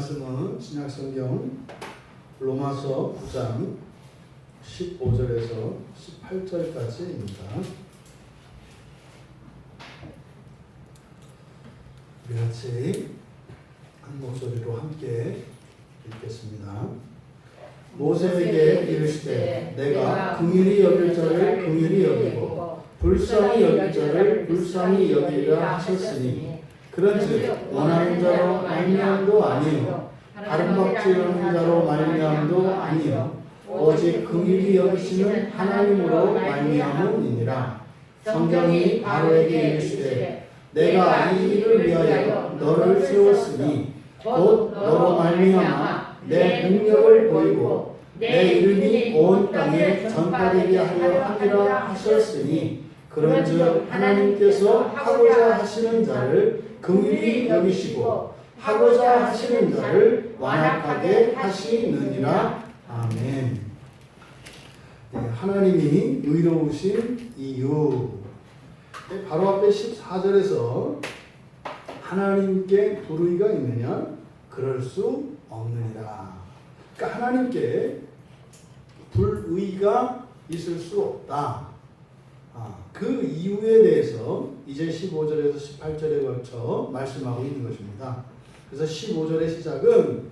말씀은 신약성경 로마서 9장 15절에서 18절까지입니다. 우리 같이 한 목소리로 함께 읽겠습니다. 모세에게 이르시되 내가 긍휼히 여길 자를 긍휼히 여기고 불쌍히 여길 자를 불쌍히 여기리라 하셨으니 그런즉 원하는 자로 말미암도 아니요 다른 박지하는 자로 말미암도 아니요 오직 긍휼히 여기시는 하나님으로 말미암음이니라. 성경이 바로에게 이르시되 내가 이 일을 위하여 너를 세웠으니 곧 너로 말미암아 내 능력을 보이고 내 이름이 온 땅에 전파되게 하려 함이라 하셨으니 그런즉 하나님께서 하고자 하시는 자를 긍휼히 여기시고 하고자 하시는 자를 완악하게 하시느니라. 아멘. 네, 하나님이 의로우신 이유. 네, 바로 앞에 14절에서 하나님께 불의가 있느냐? 그럴 수 없느니라. 그러니까 하나님께 불의가 있을 수 없다. 그 이유에 대해서 이제 15절에서 18절에 걸쳐 말씀하고 있는 것입니다. 그래서 15절의 시작은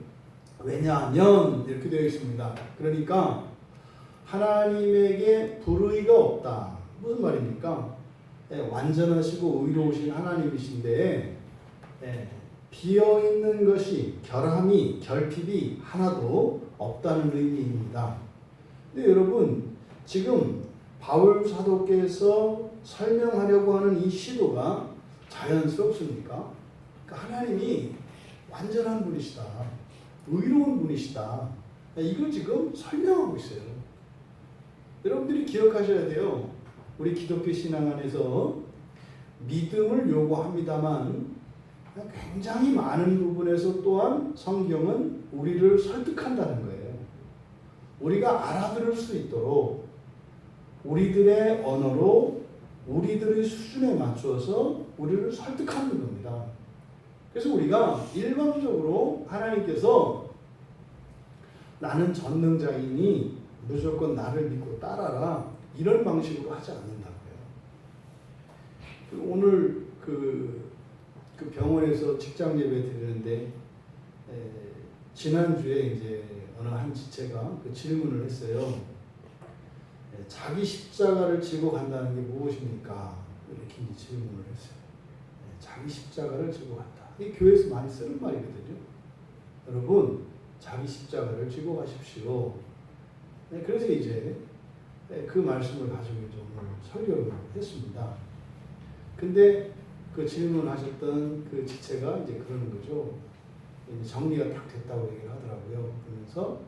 왜냐하면 이렇게 되어 있습니다. 그러니까 하나님에게 불의가 없다. 무슨 말입니까? 완전하시고 의로우신 하나님이신데 비어있는 것이 결함이 결핍이 하나도 없다는 의미입니다. 근데 여러분 지금 바울 사도께서 설명하려고 하는 이 시도가 자연스럽습니까? 그러니까 하나님이 완전한 분이시다. 의로운 분이시다. 이걸 지금 설명하고 있어요. 여러분들이 기억하셔야 돼요. 우리 기독교 신앙 안에서 믿음을 요구합니다만 굉장히 많은 부분에서 또한 성경은 우리를 설득한다는 거예요. 우리가 알아들을 수 있도록 우리들의 언어로 우리들의 수준에 맞추어서 우리를 설득하는 겁니다. 그래서 우리가 일반적으로 하나님께서 나는 전능자이니 무조건 나를 믿고 따라라 이런 방식으로 하지 않는다고요. 오늘 그 병원에서 직장 예배 드리는데 지난주에 이제 어느 한 지체가 그 질문을 했어요. 자기 십자가를 지고 간다는 게 무엇입니까? 이렇게 이제 질문을 했어요. 자기 십자가를 지고 간다. 이게 교회에서 많이 쓰는 말이거든요. 여러분, 자기 십자가를 지고 가십시오. 그래서 이제 그 말씀을 가지고 좀 설교를 했습니다. 근데 그 질문하셨던 그 지체가 이제 그러는 거죠. 정리가 딱 됐다고 얘기를 하더라고요. 그러면서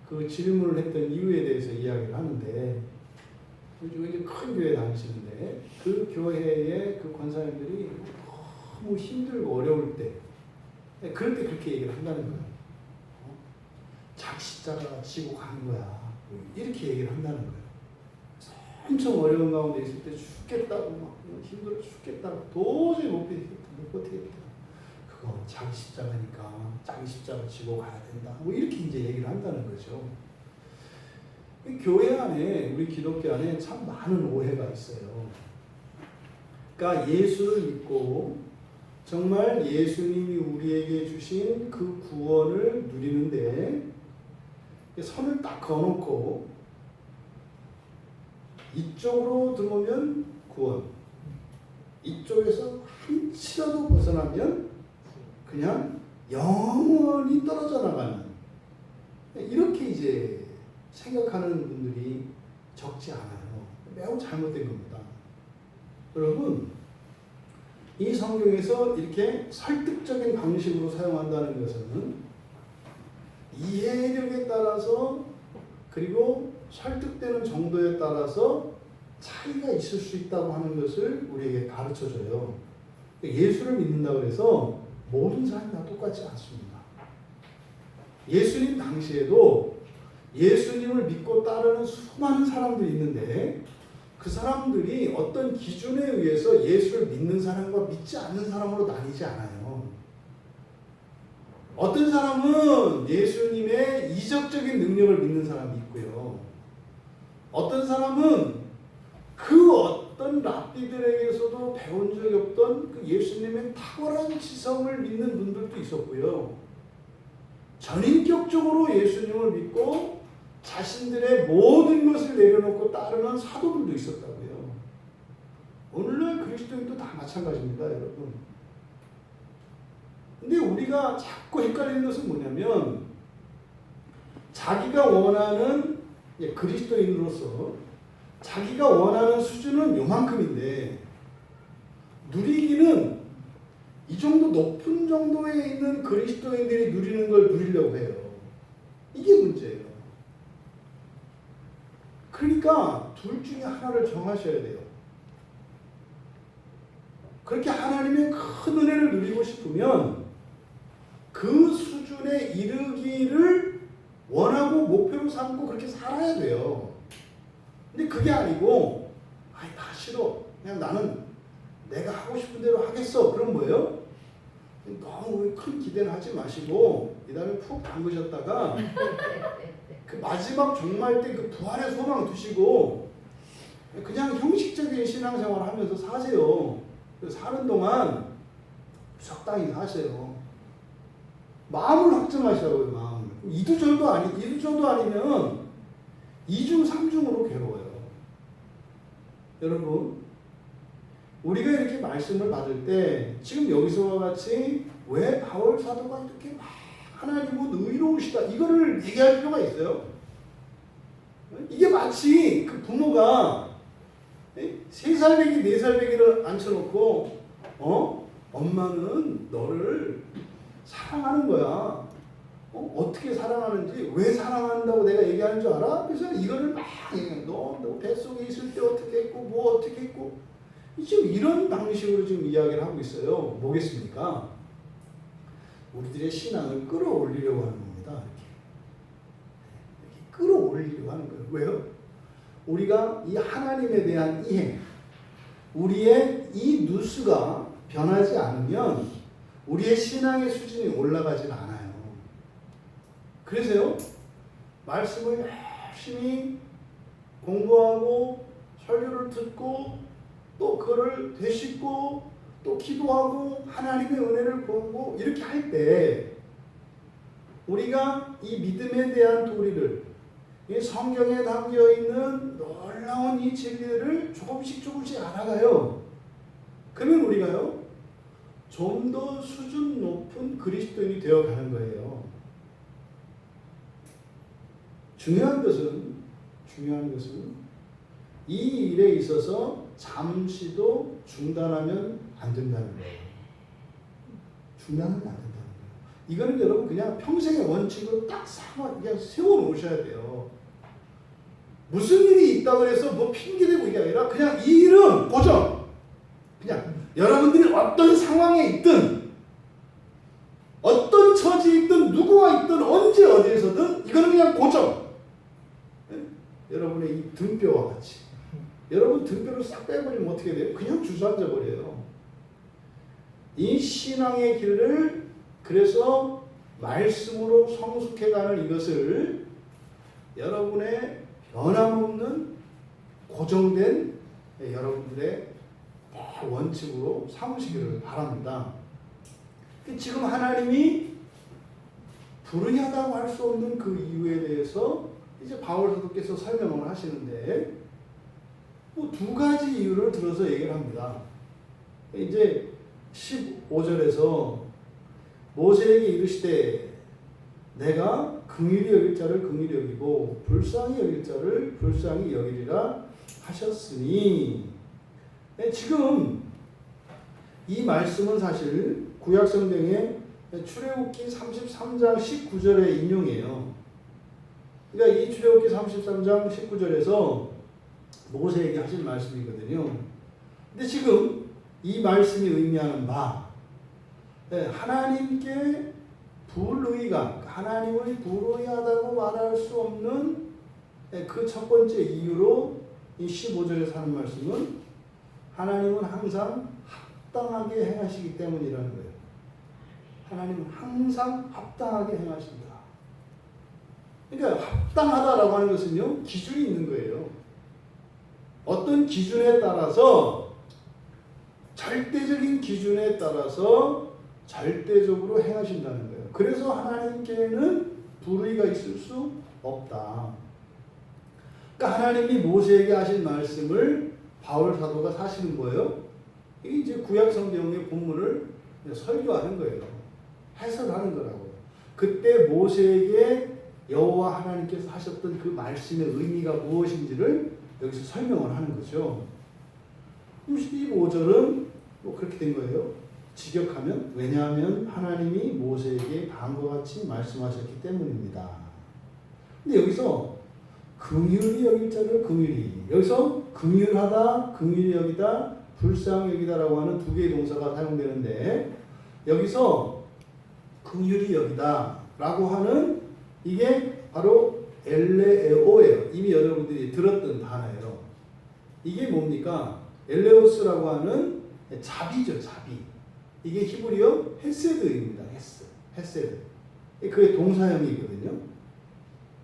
그 질문을 했던 이유에 대해서 이야기를 하는데 요즘 이제 큰 교회 다니시는데 그 교회의 그 권사님들이 너무 힘들고 어려울 때 그럴 때 그렇게 얘기를 한다는 거예요. 자기 십자가 지고 가는 거야. 이렇게 얘기를 한다는 거예요. 엄청 어려운 가운데 있을 때 죽겠다고 막 힘들어 죽겠다고 도저히 못 버티겠다. 그거 자기 십자가니까 자기 십자가 지고 가야 된다. 뭐 이렇게 이제 얘기를 한다는 거죠. 교회 안에 우리 기독교 안에 참 많은 오해가 있어요. 그러니까 예수를 믿고 정말 예수님이 우리에게 주신 그 구원을 누리는데 선을 딱 그어놓고 이쪽으로 들어오면 구원, 이쪽에서 한치라도 벗어나면 그냥 영원히 떨어져 나가는 이렇게 이제 생각하는 분들이 적지 않아요. 매우 잘못된 겁니다. 여러분, 이 성경에서 이렇게 설득적인 방식으로 사용한다는 것은 이해력에 따라서 그리고 설득되는 정도에 따라서 차이가 있을 수 있다고 하는 것을 우리에게 가르쳐줘요. 예수를 믿는다고 해서 모든 사람이 다 똑같지 않습니다. 예수님 당시에도 예수님을 믿고 따르는 수많은 사람들이 있는데 그 사람들이 어떤 기준에 의해서 예수를 믿는 사람과 믿지 않는 사람으로 나뉘지 않아요. 어떤 사람은 예수님의 이적적인 능력을 믿는 사람이 있고요. 어떤 사람은 그 어떤 랍비들에게서도 배운 적이 없던 그 예수님의 탁월한 지성을 믿는 분들도 있었고요. 전인격적으로 예수님을 믿고 자신들의 모든 것을 내려놓고 따르는 사도들도 있었다고요. 오늘날 그리스도인도 다 마찬가지입니다, 여러분. 근데 우리가 자꾸 헷갈리는 것은 뭐냐면 자기가 원하는 그리스도인으로서 자기가 원하는 수준은 요만큼인데 누리기는 이 정도 높은 정도에 있는 그리스도인들이 누리는 걸 누리려고 해요. 이게 문제예요. 그러니까 둘 중에 하나를 정하셔야 돼요. 그렇게 하나님의 큰 은혜를 누리고 싶으면 그 수준에 이르기를 원하고 목표로 삼고 그렇게 살아야 돼요. 근데 그게 아니고 다 싫어. 그냥 나는 내가 하고 싶은 대로 하겠어. 그럼 뭐예요? 너무 큰 기대는 하지 마시고 이 다음에 푹 담그셨다가 그 마지막 종말 때 그 부활의 소망 두시고 그냥 형식적인 신앙생활 하면서 사세요. 사는 동안 적당히 사세요. 마음을 확정하시라고요. 마음을. 이두저도 아니면 2중 3중으로 괴로워요. 여러분, 우리가 이렇게 말씀을 받을 때 지금 여기서와 같이 왜 바울 사도가 이렇게 막 하나님은 의로우시다 이거를 얘기할 필요가 있어요? 이게 마치 그 부모가 3살 배기 4살 배기를 앉혀놓고 엄마는 너를 사랑하는 거야. 어떻게 사랑하는지 왜 사랑한다고 내가 얘기하는 줄 알아? 그래서 이거를 막 얘기해. 너 뱃속에 있을 때 어떻게 했고 뭐 어떻게 했고 지금 이런 방식으로 지금 이야기를 하고 있어요. 뭐겠습니까? 우리들의 신앙을 끌어올리려고 하는 겁니다. 이렇게 끌어올리려고 하는 거예요. 왜요? 우리가 이 하나님에 대한 이해, 우리의 이 누수가 변하지 않으면 우리의 신앙의 수준이 올라가질 않아요. 그래서요, 말씀을 열심히 공부하고 설교를 듣고 또 그거를 되씹고 또 기도하고 하나님의 은혜를 구하고 이렇게 할 때 우리가 이 믿음에 대한 도리를 이 성경에 담겨있는 놀라운 이 진리를 조금씩 알아가요. 그러면 우리가요 좀 더 수준 높은 그리스도인이 되어가는 거예요. 중요한 것은 이 일에 있어서 잠시도 중단하면 안 된다는 거예요. 중단하면 안 된다는 거예요. 이거는 여러분 그냥 평생의 원칙으로 딱 그냥 세워놓으셔야 돼요. 무슨 일이 있다고 해서 뭐 핑계대고 이게 아니라 그냥 이 일은 고정. 그냥 여러분들이 어떤 상황에 있든 어떤 처지에 있든 누구와 있든 언제 어디에서든 이거는 그냥 고정. 여러분의 이 등뼈와 같이 여러분 등뼈를 싹 빼버리면 어떻게 돼요? 그냥 주저앉아 버려요. 이 신앙의 길을 그래서 말씀으로 성숙해가는 이것을 여러분의 변함없는 고정된 여러분들의 원칙으로 삼으시기를 바랍니다. 지금 하나님이 불의하다고 할 수 없는 그 이유에 대해서 이제 바울 사도께서 설명을 하시는데 뭐 2가지 이유를 들어서 얘기를 합니다. 이제 15절에서 모세에게 이르시되 내가 긍휼히 여길 자를 긍휼히 여기고 불쌍히 여길 자를 불쌍히 여기리라 하셨으니 지금 이 말씀은 사실 구약성경의 출애굽기 33장 19절의 인용이에요. 그러니까 이 출애굽기 33장 19절에서 모세에게 하신 말씀이거든요. 근데 지금 이 말씀이 의미하는 바 하나님께 불의가 하나님을 불의하다고 말할 수 없는 그 첫 번째 이유로 이 15절에서 하는 말씀은 하나님은 항상 합당하게 행하시기 때문이라는 거예요. 하나님은 항상 합당하게 행하신다. 그러니까 합당하다라고 하는 것은요, 기준이 있는 거예요. 어떤 기준에 따라서, 절대적인 기준에 따라서 절대적으로 행하신다는 거예요. 그래서 하나님께는 불의가 있을 수 없다. 그러니까 하나님이 모세에게 하신 말씀을 바울 사도가 사실은 뭐예요? 이게 이제 구약 성경의 본문을 설교하는 거예요. 해설하는 거라고요. 그때 모세에게 여호와 하나님께서 하셨던 그 말씀의 의미가 무엇인지를 여기서 설명을 하는 거죠. 15절은 뭐 그렇게 된 거예요. 직역하면 왜냐하면 하나님이 모세에게 다음과 같이 말씀하셨기 때문입니다. 근데 여기서 긍휼히 여길 자를 긍휼히, 여기서 긍휼하다, 긍휼히 여기다, 불쌍히 여기다라고 하는 두 개의 동사가 사용되는데, 여기서 긍휼히 여기다라고 하는 이게 바로 엘레오예요. 이미 여러분들이 들었던 단어예요. 이게 뭡니까? 엘레오스라고 하는 자비죠, 자비. 이게 히브리어 헤세드입니다. 헤세드. 그게 동사형이거든요.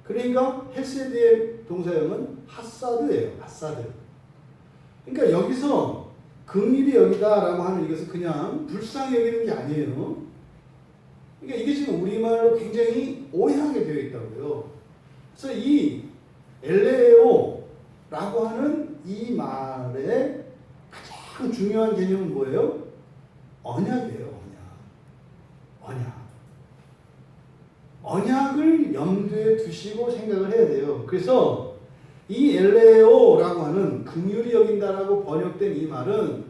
그러니까 헤세드의 동사형은 하사드예요. 하사드. 그러니까 여기서 긍휼히 여기다라고 하는 이것은 그냥 불쌍히 여기는 게 아니에요. 그러니까 이게 지금 우리말로 굉장히 오해하게 되어 있다고요. 그래서 이 엘레오라고 하는 이 말의 가장 중요한 개념은 뭐예요? 언약이에요. 언약. 언약을 염두에 두시고 생각을 해야 돼요. 그래서 이 엘레오라고 하는 긍휼히 여긴다라고 번역된 이 말은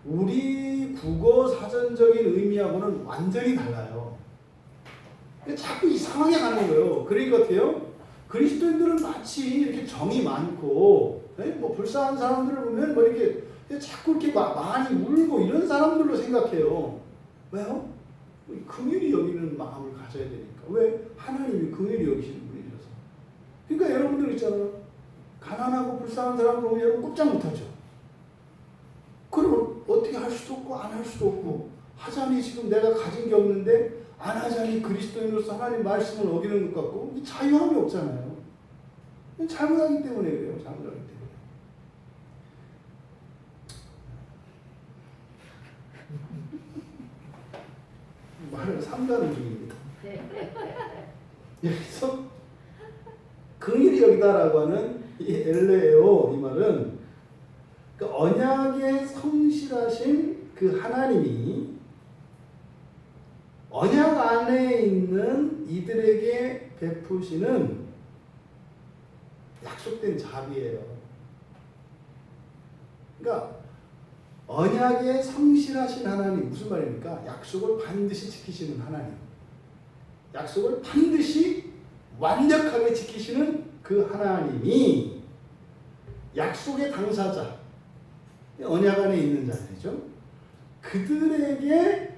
우리 국어 사전적인 의미하고는 완전히 달라요. 자꾸 이상하게 가는 거예요. 그러니까 어때요? 그리스도인들은 마치 이렇게 정이 많고, 뭐 불쌍한 사람들을 보면 뭐 이렇게 자꾸 이렇게 많이 울고 이런 사람들로 생각해요. 왜요? 긍휼히 여기는 마음을 가져야 되니까. 왜? 하나님이 긍휼히 여기시는 분이라서. 그러니까 여러분들 있잖아요. 가난하고 불쌍한 사람 보면 여러분 꼼짝 못하죠. 그럼 어떻게 할 수도 없고 안 할 수도 없고, 하자니 지금 내가 가진 게 없는데 안 하자니 그리스도인으로서 하나님 말씀을 어기는 것 같고, 자유함이 없잖아요. 잘못하기 때문에 그래요. 잘못하기 때문에. 말을 삼가는 중입니다. 여기서 긍휼히 여기다라고 하는 이 엘레오 이 말은 그 언약에 성실하신 그 하나님이 언약 안에 있는 이들에게 베푸시는 약속된 자비예요. 그러니까 언약에 성실하신 하나님, 무슨 말입니까? 약속을 반드시 지키시는 하나님. 약속을 반드시 완벽하게 지키시는 그 하나님이 약속의 당사자, 언약 안에 있는 자들이죠. 그들에게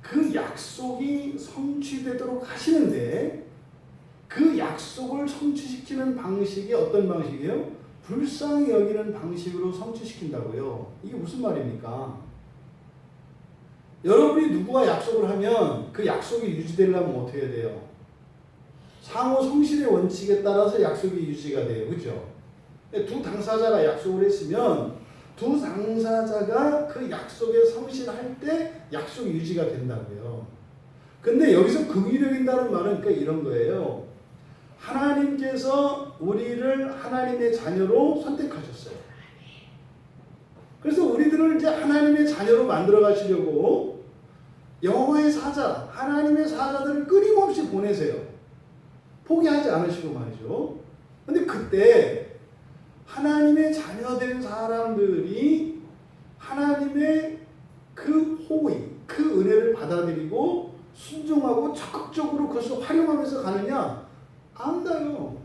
그 약속이 성취되도록 하시는데, 그 약속을 성취시키는 방식이 어떤 방식이에요? 불쌍히 여기는 방식으로 성취시킨다고요. 이게 무슨 말입니까? 여러분이 누구와 약속을 하면 그 약속이 유지되려면 어떻게 해야 돼요? 상호 성실의 원칙에 따라서 약속이 유지가 돼요. 그죠? 두 당사자가 약속을 했으면 두 당사자가 그 약속에 성실할 때 약속이 유지가 된다고요. 근데 여기서 긍휼히 여긴다는 말은 그러니까 이런 거예요. 하나님께서 우리를 하나님의 자녀로 선택하셨어요. 그래서 우리들을 이제 하나님의 자녀로 만들어 가시려고 여호와의 사자, 하나님의 사자들을 끊임없이 보내세요. 포기하지 않으시고 말이죠. 근데 그때 하나님의 자녀된 사람들이 하나님의 그 호의, 그 은혜를 받아들이고 순종하고 적극적으로 그것을 활용하면서 가느냐? 안 가요.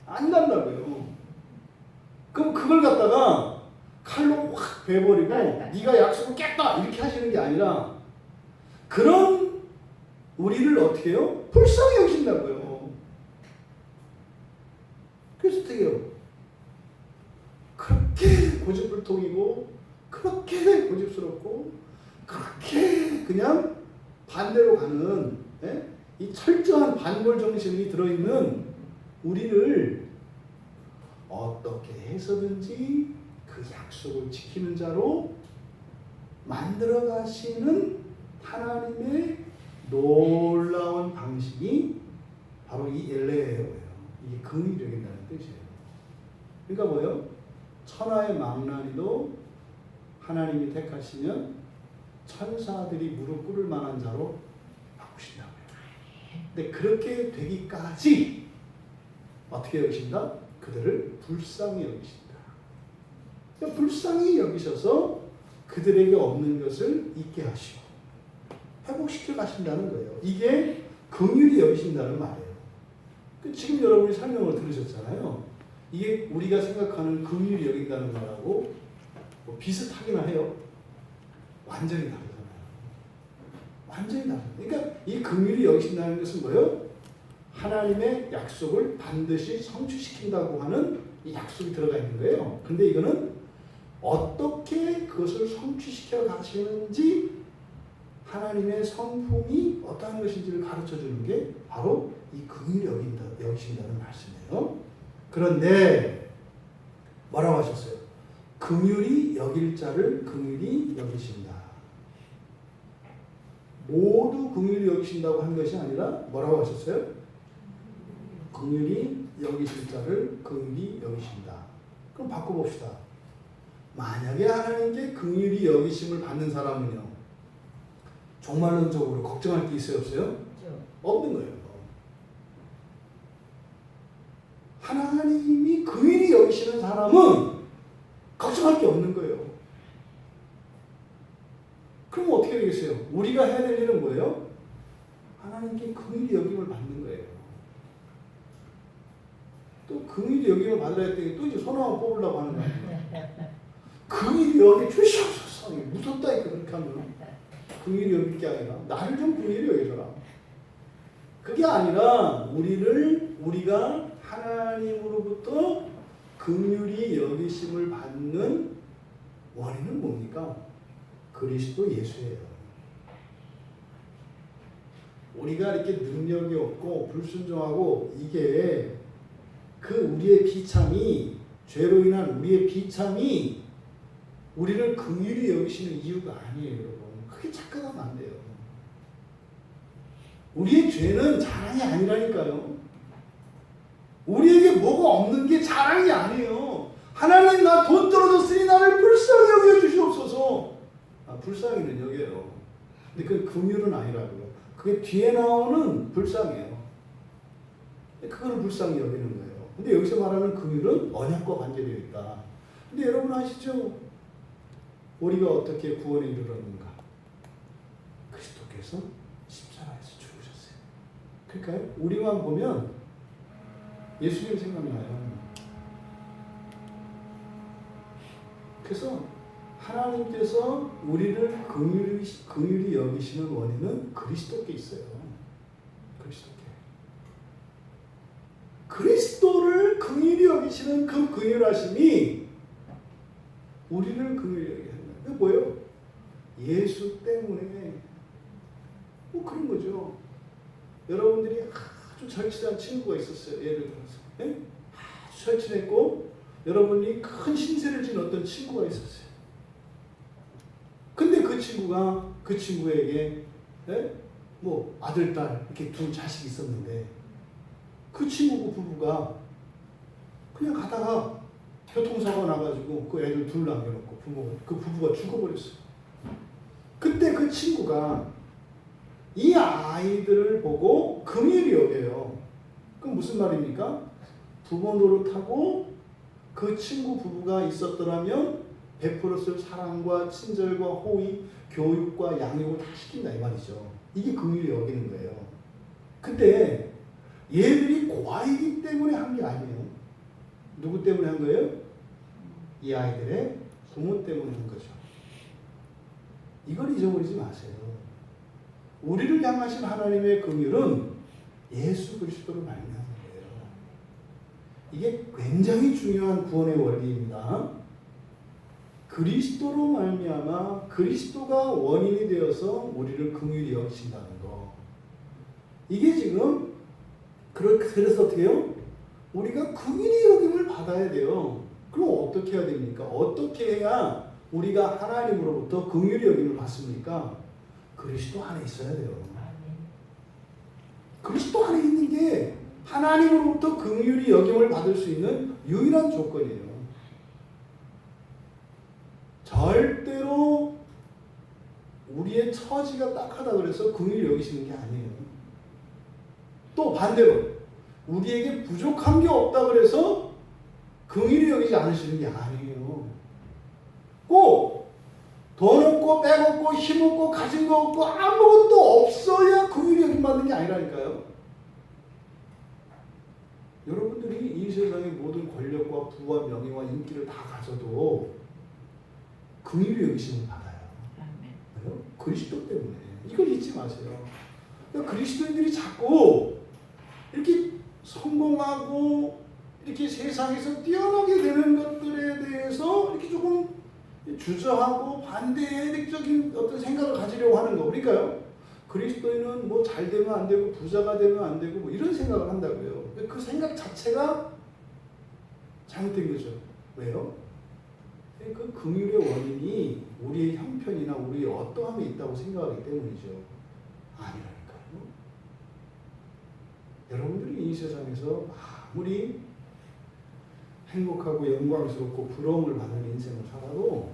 안 간다고요. 그럼 그걸 갖다가 칼로 확 베버리고 네가 약속을 깼다 이렇게 하시는 게 아니라 그런 우리를 어떻게 해요? 불쌍히 여기신다고요. 그래서 어떻게 해요? 그렇게 고집불통이고 그렇게 고집스럽고 그렇게 그냥 반대로 가는 이 철저한 반골 정신이 들어있는 우리를 어떻게 해서든지 그 약속을 지키는 자로 만들어 가시는 하나님의 놀라운 방식이 바로 이 엘레예요. 이게 긍휼이 여긴다는 뜻이에요. 그러니까 뭐예요? 천하의 망나니도 하나님이 택하시면 천사들이 무릎 꿇을 만한 자로 바꾸신다고요. 근데 그렇게 되기까지 어떻게 여기신다? 그들을 불쌍히 여기신다. 그러니까 불쌍히 여기셔서 그들에게 없는 것을 있게 하시고 회복시켜 가신다는 거예요. 이게 긍휼히 여기신다는 말이에요. 지금 여러분이 설명을 들으셨잖아요. 이게 우리가 생각하는 긍휼히 여긴다는 말하고 뭐 비슷하기나 해요. 완전히 다르잖아요. 완전히 다르죠. 그러니까 이 긍휼히 여기신다는 것은 뭐예요? 하나님의 약속을 반드시 성취시킨다고 하는 이 약속이 들어가 있는 거예요. 근데 이거는 어떻게 그것을 성취시켜 가시는지 하나님의 성품이 어떠한 것인지를 가르쳐 주는 게 바로 이 긍휼히 여기신다는 말씀이에요. 그런데 뭐라고 하셨어요? 긍휼히 여길 자를 긍휼히 여기신다. 모두 긍휼히 여기신다고 한 것이 아니라 뭐라고 하셨어요? 긍휼히 여기실 자를 긍휼히 여기신다. 그럼 바꿔봅시다. 만약에 하나님께 긍휼히 여기심을 받는 사람은요, 종말론적으로 걱정할 게 있어요, 없어요? 없는 거예요. 하나님이 긍휼히 여기시는 사람은 걱정할 게 없는 거예요. 그럼 어떻게 되겠어요? 우리가 해야 될 일은 뭐예요? 하나님께 긍휼히 여김을 받는 거예요. 또 긍휼히 여김을 받으라 했더니 또 이제 손 한번 뽑으려고 하는 거예요. 긍휼히 여겨 주시옵소서. 무섭다니까 그렇게 하면. 긍휼히 여길 게 아니라 나를 좀 긍휼히 여겨줘라. 그게 아니라 우리가 하나님으로부터 긍휼히 여기심을 받는 원인은 뭡니까? 그리스도 예수예요. 우리가 이렇게 능력이 없고 불순종하고 이게 그 우리의 비참이, 죄로 인한 우리의 비참이 우리를 긍휼히 여기시는 이유가 아니에요, 여러분. 그게 착각하면 안 돼요. 우리의 죄는 자랑이 아니라니까요. 우리에게 뭐가 없는 게 자랑이 아니에요. 하나님, 나 돈 떨어졌으니 나를 불쌍히 여겨 주시옵소서. 불쌍히는 여겨요. 근데 그 긍휼은 아니라고요. 그게 뒤에 나오는 불쌍이에요. 그거는 불쌍히 여기는 거예요. 근데 여기서 말하는 긍휼은 언약과 관계되어 있다. 근데 여러분 아시죠? 우리가 어떻게 구원에 이르렀는가? 그리스도께서 십자가에서 죽으셨어요. 그러니까요, 우리만 보면 예수님 생각나요. 그래서 하나님께서 우리를 긍휼히 여기시는 원인은 그리스도께 있어요. 그리스도를 긍휼히 여기시는 그 긍휼하심이 우리를 긍휼히 여기게 하는 거예요. 그게 뭐예요? 예수 때문에 뭐 그런 거죠. 여러분들이 아주 절친한 친구가 있었어요. 예를 들어서 아주 절친했고 여러분이 큰 신세를 진 어떤 친구가 있었어요. 근데 그 친구가 그 친구에게 뭐 아들, 딸 이렇게 두 자식이 있었는데 그 친구 부부가 그냥 가다가 교통사고가 나가지고 그 애들 둘 남겨놓고 그 부부가 죽어버렸어요. 그때 그 친구가 이 아이들을 보고 긍휼히 여겨요. 그럼 무슨 말입니까? 부모 노릇하고 그 친구 부부가 있었더라면 베풀었을 사랑과 친절과 호의, 교육과 양육을 다 시킨다 이 말이죠. 이게 긍휼히 여기는 거예요. 근데 얘들이 고아이기 때문에 한 게 아니에요. 누구 때문에 한 거예요? 이 아이들의 부모 때문에 한 거죠. 이걸 잊어버리지 마세요. 우리를 향하신 하나님의 긍휼은 예수 그리스도로 말미암은 거예요. 이게 굉장히 중요한 구원의 원리입니다. 그리스도로 말미암아 그리스도가 원인이 되어서 우리를 긍휼히 여기신다는 거. 이게 지금 그래서 어떻게 해요? 우리가 긍휼히 여김을 받아야 돼요. 그럼 어떻게 해야 됩니까? 어떻게 해야 우리가 하나님으로부터 긍휼히 여김을 받습니까? 그리스도 안에 있어야 돼요. 그리스도 안에 있는 게 하나님으로부터 긍휼히 여김을 받을 수 있는 유일한 조건이에요. 절대로 우리의 처지가 딱하다 그래서 긍휼히 여기시는 게 아니에요. 또 반대로 우리에게 부족한 게 없다 그래서 긍휼히 여기지 않으시는 게 아니에요. 꼭 돈 없고 백 없고 힘 없고 가진 거 없고 아무것도 없어야 긍휼히 여김 받는 게 아니라니까요. 여러분들이 이 세상의 모든 권력과 부와 명예와 인기를 다 가져도 긍휼히 여기심을 받아요. 왜요? 그리스도 때문에. 이걸 잊지 마세요. 그러니까 그리스도인들이 자꾸 이렇게 성공하고 이렇게 세상에서 뛰어나게 되는 것들에 대해서 이렇게 조금 주저하고 반대적인 어떤 생각을 가지려고 하는 거. 그러니까요. 그리스도인은 뭐 잘 되면 안 되고 부자가 되면 안 되고 뭐 이런 생각을 한다고요. 그 생각 자체가 잘못된 거죠. 왜요? 그 긍휼의 원인이 우리의 형편이나 우리의 어떠함에 있다고 생각하기 때문이죠. 아니라니까요. 여러분들이 이 세상에서 아무리 행복하고 영광스럽고 부러움을 받는 인생을 살아도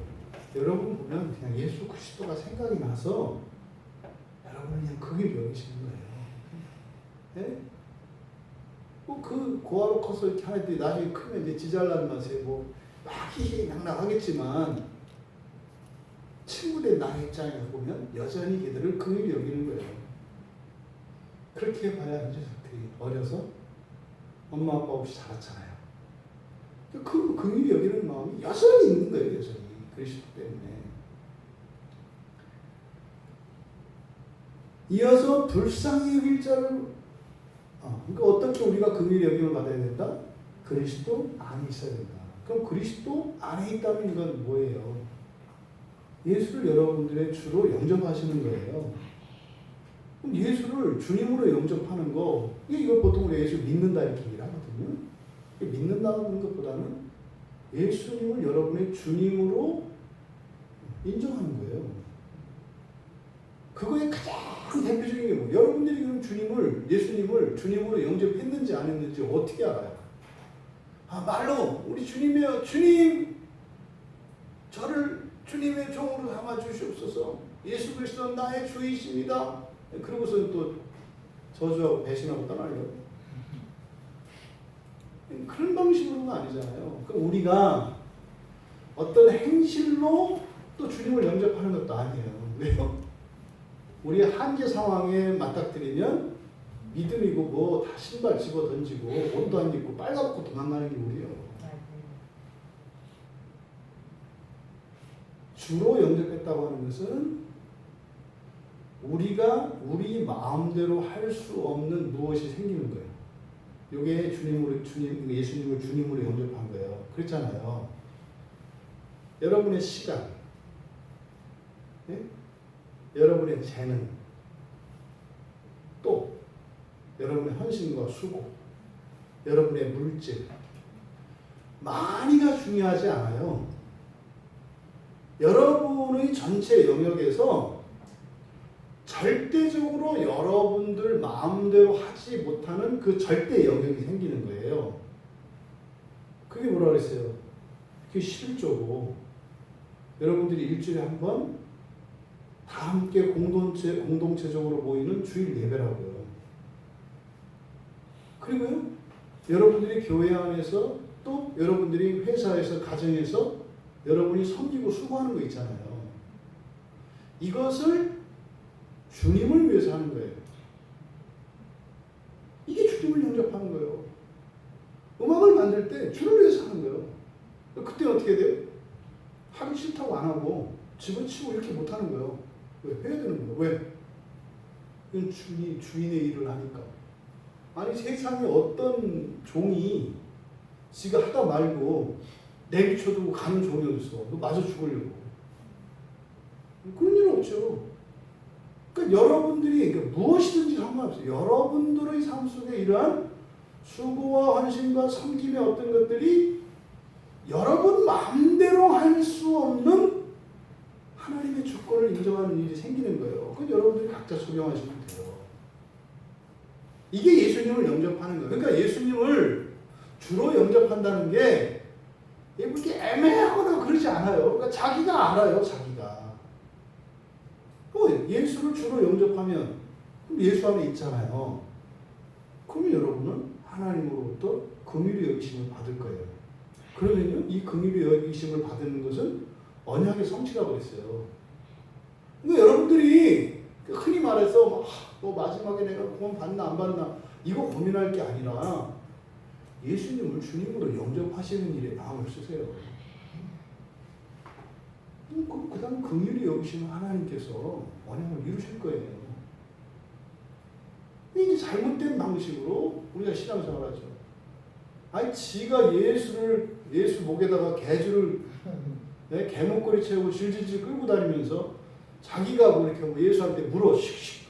여러분 보면 그냥 예수 그리스도가 생각이 나서 여러분은 그냥 긍휼히 여기시는 거예요. 네? 그 고아로 커서 이렇게 하는데 나중에 크면 이제 지잘난 맛에 막 희희낙낙하겠지만 친구들 나의 입장에서 보면 여전히 걔들을 긍휼히 여기는 거예요. 그렇게 해봐야 이제 어려서 엄마 아빠 없이 자랐잖아요. 그 긍휼히 여기는 마음이 여전히 있는 거예요. 여전히 그리스도 때문에. 이어서 불쌍히 여길 자를 그러니까 어떻게 우리가 긍휼히 여김을 받아야 된다? 그리스도 안에 있어야 된다. 그럼 그리스도 안에 있다는 건 뭐예요? 예수를 여러분들의 주로 영접하시는 거예요. 그럼 예수를 주님으로 영접하는 거, 이거 보통 우리 예수 믿는다 이렇게 얘기를 하거든요. 믿는다는 것보다는 예수님을 여러분의 주님으로 인정하는 거예요. 그거의 가장 대표적인 게 뭐예요? 여러분들이 그럼 예수님을 주님으로 영접했는지 안 했는지 어떻게 알아요? 말로 우리 주님이요, 주님, 저를 주님의 종으로 삼아 주시옵소서. 예수 그리스도는 나의 주이십니다. 그러고서는 또 저주하고 배신하고 떠나려고. 그런 방식으로는 아니잖아요. 그럼 우리가 어떤 행실로 또 주님을 영접하는 것도 아니에요. 왜요? 우리 한계 상황에 맞닥뜨리면 믿음이고 뭐 다 신발 집어 던지고 옷도 안 입고 빨가벗고 도망가는 게 우리예요. 주로 영접했다고 하는 것은 우리가 우리 마음대로 할 수 없는 무엇이 생기는 거예요. 이게 예수님을 주님으로 영접한 거예요. 그렇잖아요. 여러분의 시간, 네? 여러분의 재능, 또 여러분의 헌신과 수고, 여러분의 물질, 많이가 중요하지 않아요. 여러분의 전체 영역에서 절대적으로 여러분들 마음대로 하지 못하는 그 절대 영역이 생기는 거예요. 그게 뭐라 그랬어요? 그게 11조고 여러분들이 일주일에 한 번 다 함께 공동체적으로 모이는 주일 예배라고요. 그리고요, 여러분들이 교회 안에서 또 여러분들이 회사에서 가정에서 여러분이 섬기고 수고하는 거 있잖아요. 이것을 주님을 위해서 하는 거예요. 이게 주님을 영접하는 거예요. 음악을 만들 때 주를 위해서 하는 거예요. 그때 어떻게 돼요? 하기 싫다고 안 하고 집어치우고 이렇게 못 하는 거예요. 왜? 해야 되는 거예요. 왜? 이건 주인의 일을 하니까. 아니 세상에 어떤 종이 지가 하다 말고 내비쳐두고 가는 종이 어딨어. 너 맞아 죽으려고. 그런 일 없죠. 그러니까 여러분들이 그러니까 무엇이든지 상관없어요. 여러분들의 삶 속에 이러한 수고와 헌신과 섬김의 어떤 것들이 여러분 마음대로 할 수 없는 하나님의 주권을 인정하는 일이 생기는 거예요. 그건 여러분들이 각자 적용하시면 돼요. 이게 예수님을 영접하는 거예요. 그러니까 예수님을 주로 영접한다는 게 이렇게 애매하거나 그러지 않아요. 그러니까 자기가 알아요, 자기가. 예수를 주로 영접하면 그럼 예수 안에 있잖아요. 그러면 여러분은 하나님으로부터 긍휼히 여기심을 받을 거예요. 그러면요, 이 긍휼히 여기심을 받는 것은 언약의 성취라고 했어요. 그러니까 여러분들이 흔히 말해서 뭐 마지막에 내가 구원 받나 안 받나 이거 고민할 게 아니라 예수님을 주님으로 영접하시는 일에 마음을 쓰세요. 그 다음 긍휼히 여기시는 하나님께서 언약을 이루실 거예요. 이게 잘못된 방식으로 우리가 신앙생활하죠. 아니 지가 예수 목에다가 개줄을 개목걸이 채우고 질질질 끌고 다니면서 자기가 뭐 이렇게 뭐 예수한테 물어 씩씩.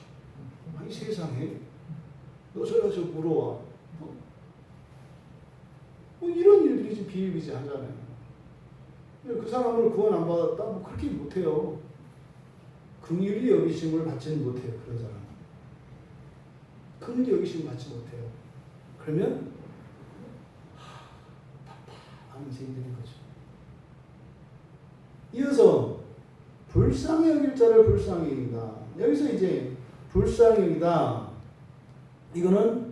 아니 세상에 너 저기서 물어와. 뭐 이런 일들이 지금 비일비재하잖아요. 그 사람을 구원 안 받았다? 뭐 그렇게 못해요. 긍휼히 여기심을 받지는 못해요. 그런 사람은. 긍휼히 여기심을 받지 못해요. 그러면 답답한 인생이 되는 거죠. 이어서 불쌍히 여길 자를 불쌍히 여긴다. 여기서 이제 불쌍히 여기다. 이거는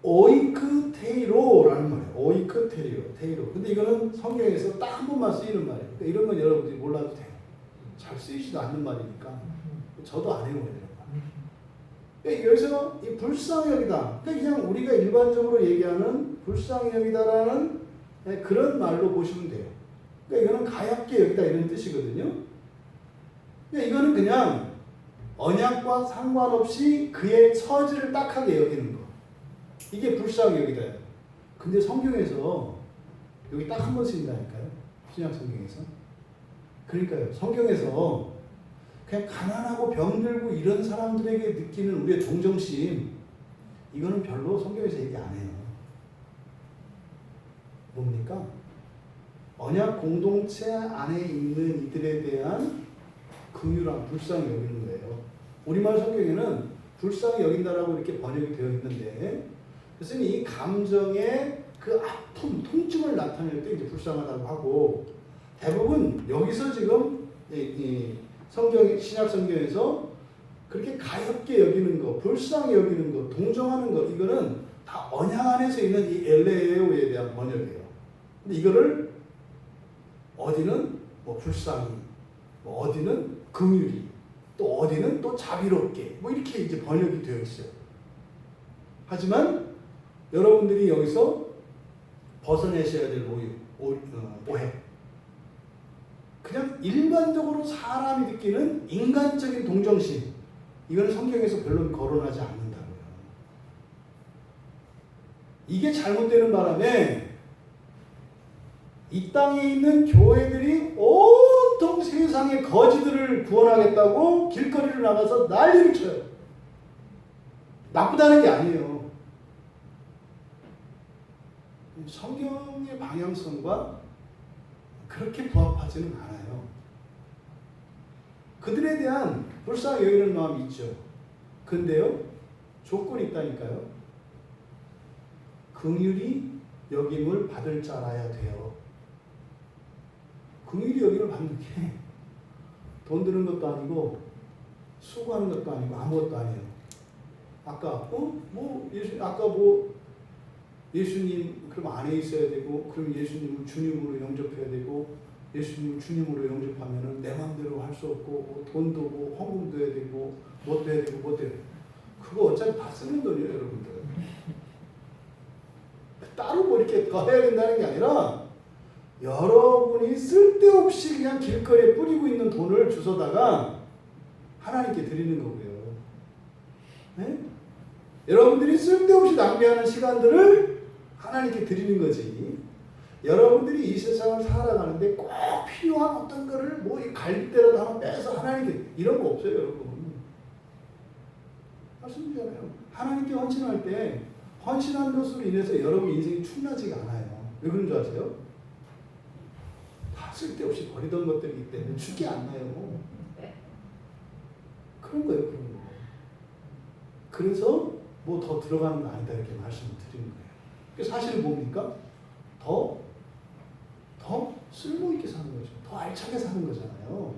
오이크테이로라는 말이에요. 오이크테이로. 근데 이거는 성경에서 딱 한 번만 쓰이는 말이에요. 그러니까 이런 건 여러분들이 몰라도 돼요. 잘 쓰이지도 않는 말이니까. 저도 안 해요. 그러니까 여기서 이 불쌍히 여기다. 그러니까 그냥 우리가 일반적으로 얘기하는 불쌍히 여기다라는 그런 말로 보시면 돼요. 그러니까 이거는 가엾게 여기다 이런 뜻이거든요. 그러니까 이거는 그냥 언약과 상관없이 그의 처지를 딱하게 여기는 거. 이게 불쌍히 여기다요. 근데 성경에서 여기 딱 한 번 쓰인다니까요. 신약 성경에서. 그러니까요. 성경에서 그냥 가난하고 병들고 이런 사람들에게 느끼는 우리의 동정심, 이거는 별로 성경에서 얘기 안 해요. 뭡니까? 언약 공동체 안에 있는 이들에 대한 긍휼함, 불쌍히 여기는 거예요. 우리말 성경에는 불쌍히 여긴다라고 이렇게 번역이 되어 있는데, 그래서 이 감정의 그 아픔, 통증을 나타낼 때 이제 불쌍하다고 하고, 대부분 여기서 지금 신약 성경에서 그렇게 가엾게 여기는 거, 불쌍히 여기는 거, 동정하는 거, 이거는 다 언약 안에서 있는 이 엘레오에 대한 번역이에요. 근데 이거를 어디는 뭐 불쌍히, 뭐 어디는 긍휼히, 또 어디는 또 자비롭게, 뭐 이렇게 이제 번역이 되어 있어요. 하지만 여러분들이 여기서 벗어내셔야 될 오해. 그냥 일반적으로 사람이 느끼는 인간적인 동정심, 이거는 성경에서 별로 거론하지 않는다고요. 이게 잘못되는 바람에 이 땅에 있는 교회들이 온통 세상의 거지들을 구원하겠다고 길거리로 나가서 난리를 쳐요. 나쁘다는 게 아니에요. 성경의 방향성과 그렇게 부합하지는 않아요. 그들에 대한 불쌍히 여기는 마음이 있죠. 근데요, 조건이 있다니까요. 긍휼히 여김을 받을 자라야 돼요. 긍휼히 여김을 받는 게 돈 드는 것도 아니고 수고하는 것도 아니고 아무것도 아니에요. 아까 예수님 그럼 안에 있어야 되고, 그럼 예수님을 주님으로 영접해야 되고, 예수님을 주님으로 영접하면은 내 마음대로 할 수 없고, 뭐 돈도 뭐 헌금도 해야 되고, 뭐 해야 되고, 뭐 해야 되고. 그거 어차피 다 쓰는 돈이에요, 여러분들. 따로 뭐 이렇게 더 해야 된다는 게 아니라, 여러분이 쓸데없이 그냥 길거리에 뿌리고 있는 돈을 주워다가 하나님께 드리는 거고요. 네? 여러분들이 쓸데없이 낭비하는 시간들을 하나님께 드리는 거지. 여러분들이 이 세상을 살아가는데 꼭 필요한 어떤 거를 뭐 갈대로 하나 빼서 하나님께 이런 거 없어요, 여러분. 말씀드리잖아요. 하나님께 헌신할 때 헌신한 것으로 인해서 여러분 인생이 충나지가 않아요. 왜 그런 줄 아세요? 다 쓸데없이 버리던 것들이기 때문에 죽이 안 나요. 그런 거예요, 그런 거. 그래서 뭐 더 들어가는 거 아니다 이렇게 말씀을 드리는 거예요. 사실은 뭡니까? 더 쓸모 있게 사는 거죠. 더 알차게 사는 거잖아요.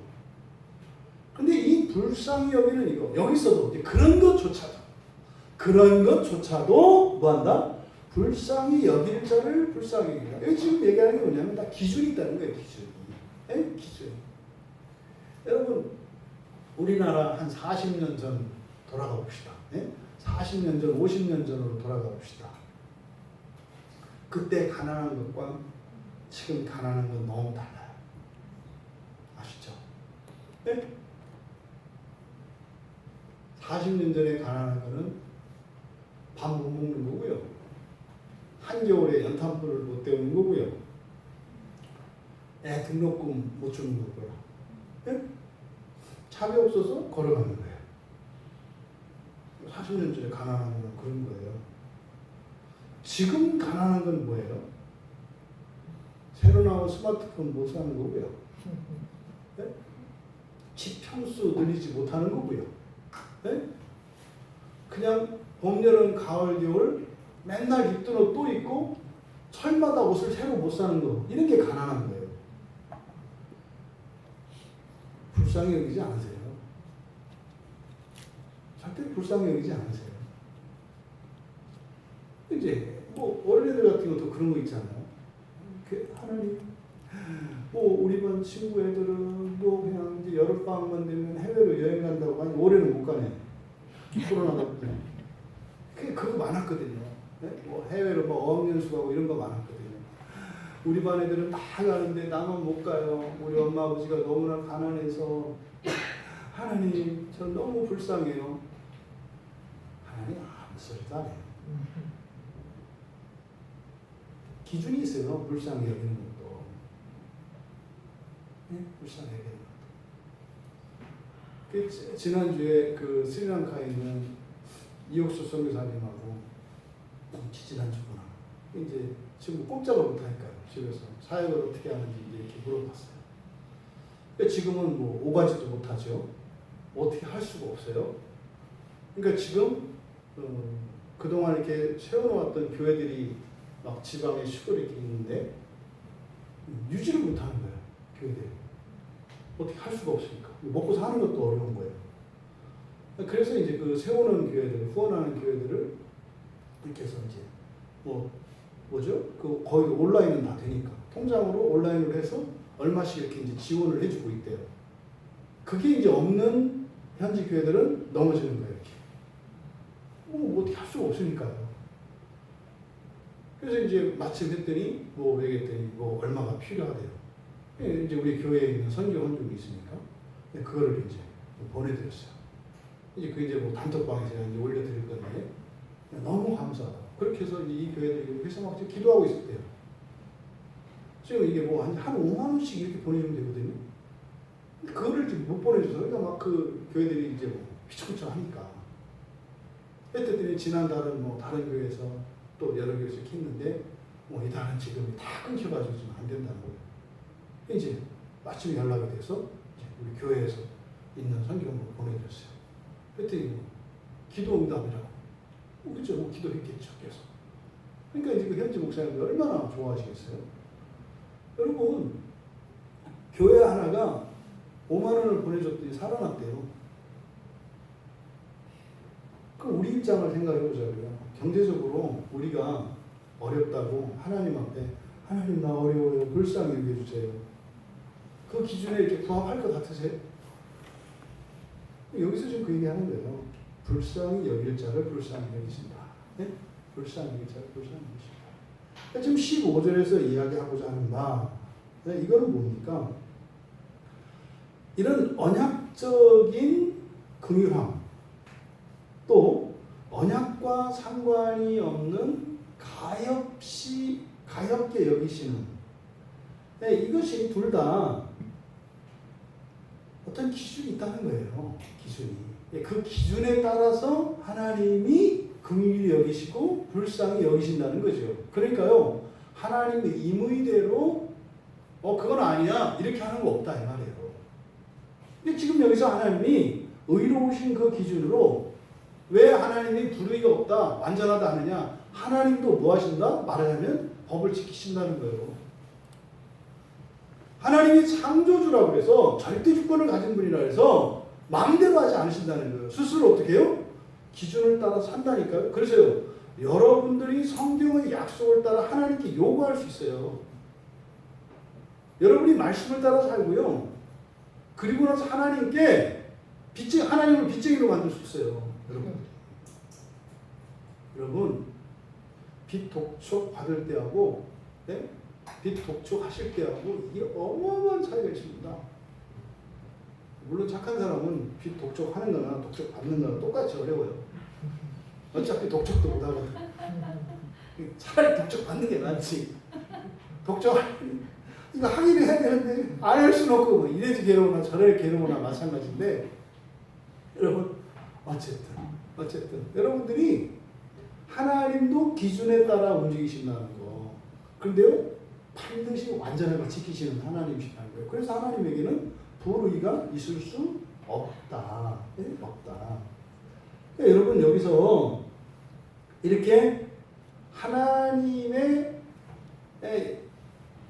근데 이 불쌍히 여기는 이거 여기서도 그런 것조차도 뭐한다? 불쌍히 여길 자를 불쌍히 여긴다. 여기 지금 얘기하는 게 뭐냐면 다 기준이 있다는 거예요. 기준. 여러분 우리나라 한 40년 전 돌아가 봅시다. 40년 전, 50년 전으로 돌아가 봅시다. 그때 가난한 것과 지금 가난한 건 너무 달라요. 아시죠? 40년 전에 가난한 거는 밥 못 먹는 거고요. 한겨울에 연탄불을 못 때우는 거고요. 애 등록금 못 주는 거고요. 차비 없어서 걸어가는 거예요. 40년 전에 가난한 건 그런 거예요. 지금 가난한 건 뭐예요? 새로 나온 스마트폰 못 사는 거고요. 집 평수 늘리지 못하는 거고요. 그냥 봄, 여름, 가을, 겨울 맨날 입던 옷 또 입고 철마다 옷을 새로 못 사는 거. 이런 게 가난한 거예요. 불쌍히 여기지 않으세요? 절대 불쌍히 여기지 않으세요. 이제 뭐 어린애들 같은 것도 그런 거 있잖아요. 하나님, 뭐 우리 반 친구 애들은 뭐 그냥 이제 여름방학만 되면 해외로 여행 간다고 하니 올해는 못 가네. 코로나 덕분에. 그거 많았거든요. 뭐 해외로 뭐 어학연수 가고 이런 거 많았거든요. 우리 반 애들은 다 가는데 나만 못 가요. 우리 엄마 아버지가 너무나 가난해서 하나님, 저 너무 불쌍해요. 하나님 아무 소리도 안 해요. 기준이 있어요. 불쌍히 여기는 것도. 불쌍히 여기는 것도. 지난주에 그 스리랑카에 있는 이옥수 선교사님하고 지난주구나. 이제 지금 꼼짝을 못하니까요. 집에서 사역을 어떻게 하는지 이렇게 물어봤어요. 지금은 뭐 오가지도 못하죠. 어떻게 할 수가 없어요. 그러니까 지금 그동안 이렇게 세워놓았던 교회들이 막 지방에 시골에 이렇게 있는데 유지를 못하는 거예요. 교회들이. 어떻게 할 수가 없으니까. 먹고 사는 것도 어려운 거예요. 그래서 이제 그 세우는 교회들, 후원하는 교회들을 이렇게 해서 이제 그 거의 온라인은 다 되니까 통장으로 온라인으로 해서 얼마씩 이렇게 이제 지원을 해주고 있대요. 그게 이제 없는 현지 교회들은 넘어지는 거예요. 이렇게. 뭐 어떻게 할 수가 없으니까요. 그래서 이제 마침 했더니 얘기했더니 얼마가 필요하대요. 이제 우리 교회에 있는 선교 헌금이 있으니까 그거를 이제 보내드렸어요. 이제 단톡방에 제가 이제 올려드릴 건데 너무 감사하다. 그렇게 해서 이 교회들이 그래서 막 기도하고 있었대요. 지금 이게 한 5만 원씩 이렇게 보내주면 되거든요. 그거를 지금 못 보내줘서 그러니까 막 그 교회들이 이제 휘청휘청 하니까. 그랬더니 지난달은 다른 교회에서 또 여러 교회에서 했는데 이 달은 지금 다 끊겨가지고 지금 안 된다는 거예요. 이제 마침 연락이 돼서 이제 우리 교회에서 있는 선교원을 보내드렸어요. 그랬더니 기도 응답이라고. 그렇죠. 기도했겠죠. 계속. 그러니까 이제 그 현지 목사님들 얼마나 좋아하시겠어요? 여러분, 교회 하나가 5만 원을 보내줬더니 살아났대요. 그럼 우리 입장을 생각해 보자고요. 경제적으로 우리가 어렵다고 하나님 앞에 하나님 나 어려워요. 불쌍히 여겨주세요. 그 기준에 이렇게 부합할 것 같으세요? 여기서 지금 그 얘기하는 거예요. 불쌍히 여길 자를 불쌍히 여기신다. 네? 불쌍히 여길 자를 불쌍히 여기신다. 지금 15절에서 이야기하고자 하는 바, 네? 이거는 뭡니까? 이런 언약적인 긍휼함, 또 언약과 상관이 없는 가엾게 여기시는 네, 이것이 둘 다 어떤 기준이 있다는 거예요. 기준이. 그 기준에 따라서 하나님이 긍휼히 여기시고 불쌍히 여기신다는 거죠. 그러니까요, 하나님의 임의대로 그건 아니야 이렇게 하는 거 없다 이 말이에요. 근데 지금 여기서 하나님이 의로우신 그 기준으로 왜 하나님이 불의가 없다, 완전하다 하느냐? 하나님도 뭐 하신다? 말하자면 법을 지키신다는 거예요. 하나님이 창조주라고 해서 절대 주권을 가진 분이라 해서 마음대로 하지 않으신다는 거예요. 스스로 어떻게 해요? 기준을 따라 산다니까요. 그래서요, 여러분들이 성경의 약속을 따라 하나님께 요구할 수 있어요. 여러분이 말씀을 따라 살고요. 그리고 나서 하나님께 하나님을 빚쟁이로 만들 수 있어요. 여러분, 빚 독촉 받을 때하고, 네? 빚 독촉하실 때하고 이게 어마어마한 차이가 있습니다. 물론 착한 사람은 빚 독촉하는 거나 독촉 받는 거나 똑같이 어려워요. 어차피 독촉도 못하거든. 차라리 독촉 받는 게 낫지. 독촉 이거 하기를 해야 되는데 안 할 수는 없고 뭐 이래지 괴로우나 저래지 괴로우나 마찬가지인데, 여러분 어쨌든 여러분들이 하나님도 기준에 따라 움직이신다는 거. 그런데요, 반드시 완전한 걸 지키시는 하나님이시라는 거예요. 그래서 하나님에게는 불의가 있을 수 없다. 네? 없다. 그러니까 여러분 여기서 이렇게 하나님의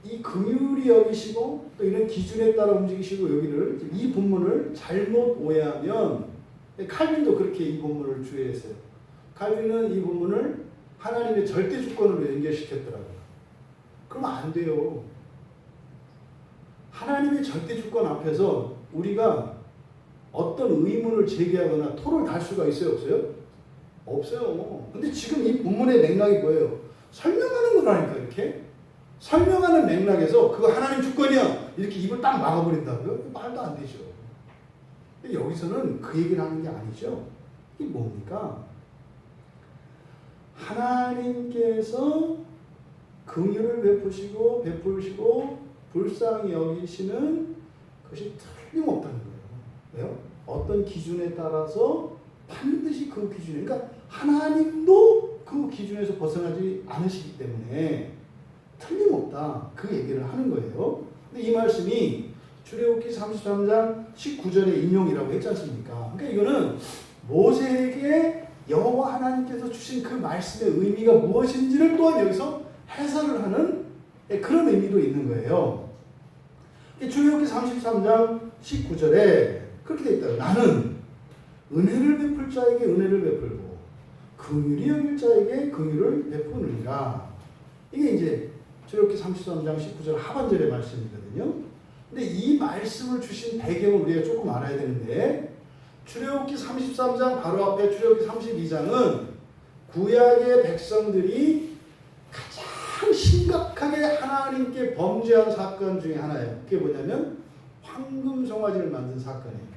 이 긍휼히 여기시고 또 이런 기준에 따라 움직이시고 여기를 이 본문을 잘못 오해하면, 칼빈도 그렇게 이 본문을 주의했어요. 칼빈은 이 본문을 하나님의 절대 주권으로 연결시켰더라고요. 그러면 안 돼요. 하나님의 절대 주권 앞에서 우리가 어떤 의문을 제기하거나 토를 달 수가 있어요, 없어요? 없어요. 근데 지금 이 본문의 맥락이 뭐예요? 설명하는 거라니까. 이렇게 설명하는 맥락에서 그거 하나님 주권이야 이렇게 입을 딱 막아버린다고요? 말도 안 되죠. 근데 여기서는 그 얘기를 하는 게 아니죠. 이게 뭡니까? 하나님께서 긍휼을 베푸시고 불쌍히 여기시는 것이 틀림없다는 거예요. 왜요? 어떤 기준에 따라서 반드시 그 기준에, 그러니까 하나님도 그 기준에서 벗어나지 않으시기 때문에 틀림없다, 그 얘기를 하는 거예요. 근데 이 말씀이 출애굽기 33장 19절의 인용이라고 했지 않습니까? 그러니까 이거는 모세에게 여호와 하나님께서 주신 그 말씀의 의미가 무엇인지를 또한 여기서 해설을 하는 그런 의미도 있는 거예요. 출애굽기 33장 19절에 그렇게 되어 있다. 나는 은혜를 베풀 자에게 은혜를 베풀고 긍휼히 여길 자에게 긍휼을 베푸느니라. 이게 이제 출애굽기 33장 19절 하반절의 말씀이거든요. 근데 이 말씀을 주신 배경을 우리가 조금 알아야 되는데, 출애굽기 33장 바로 앞에 출애굽기 32장은 구약의 백성들이 가장 심각하게 하나님께 범죄한 사건 중에 하나예요. 그게 뭐냐면 황금 송아지를 만든 사건이에요.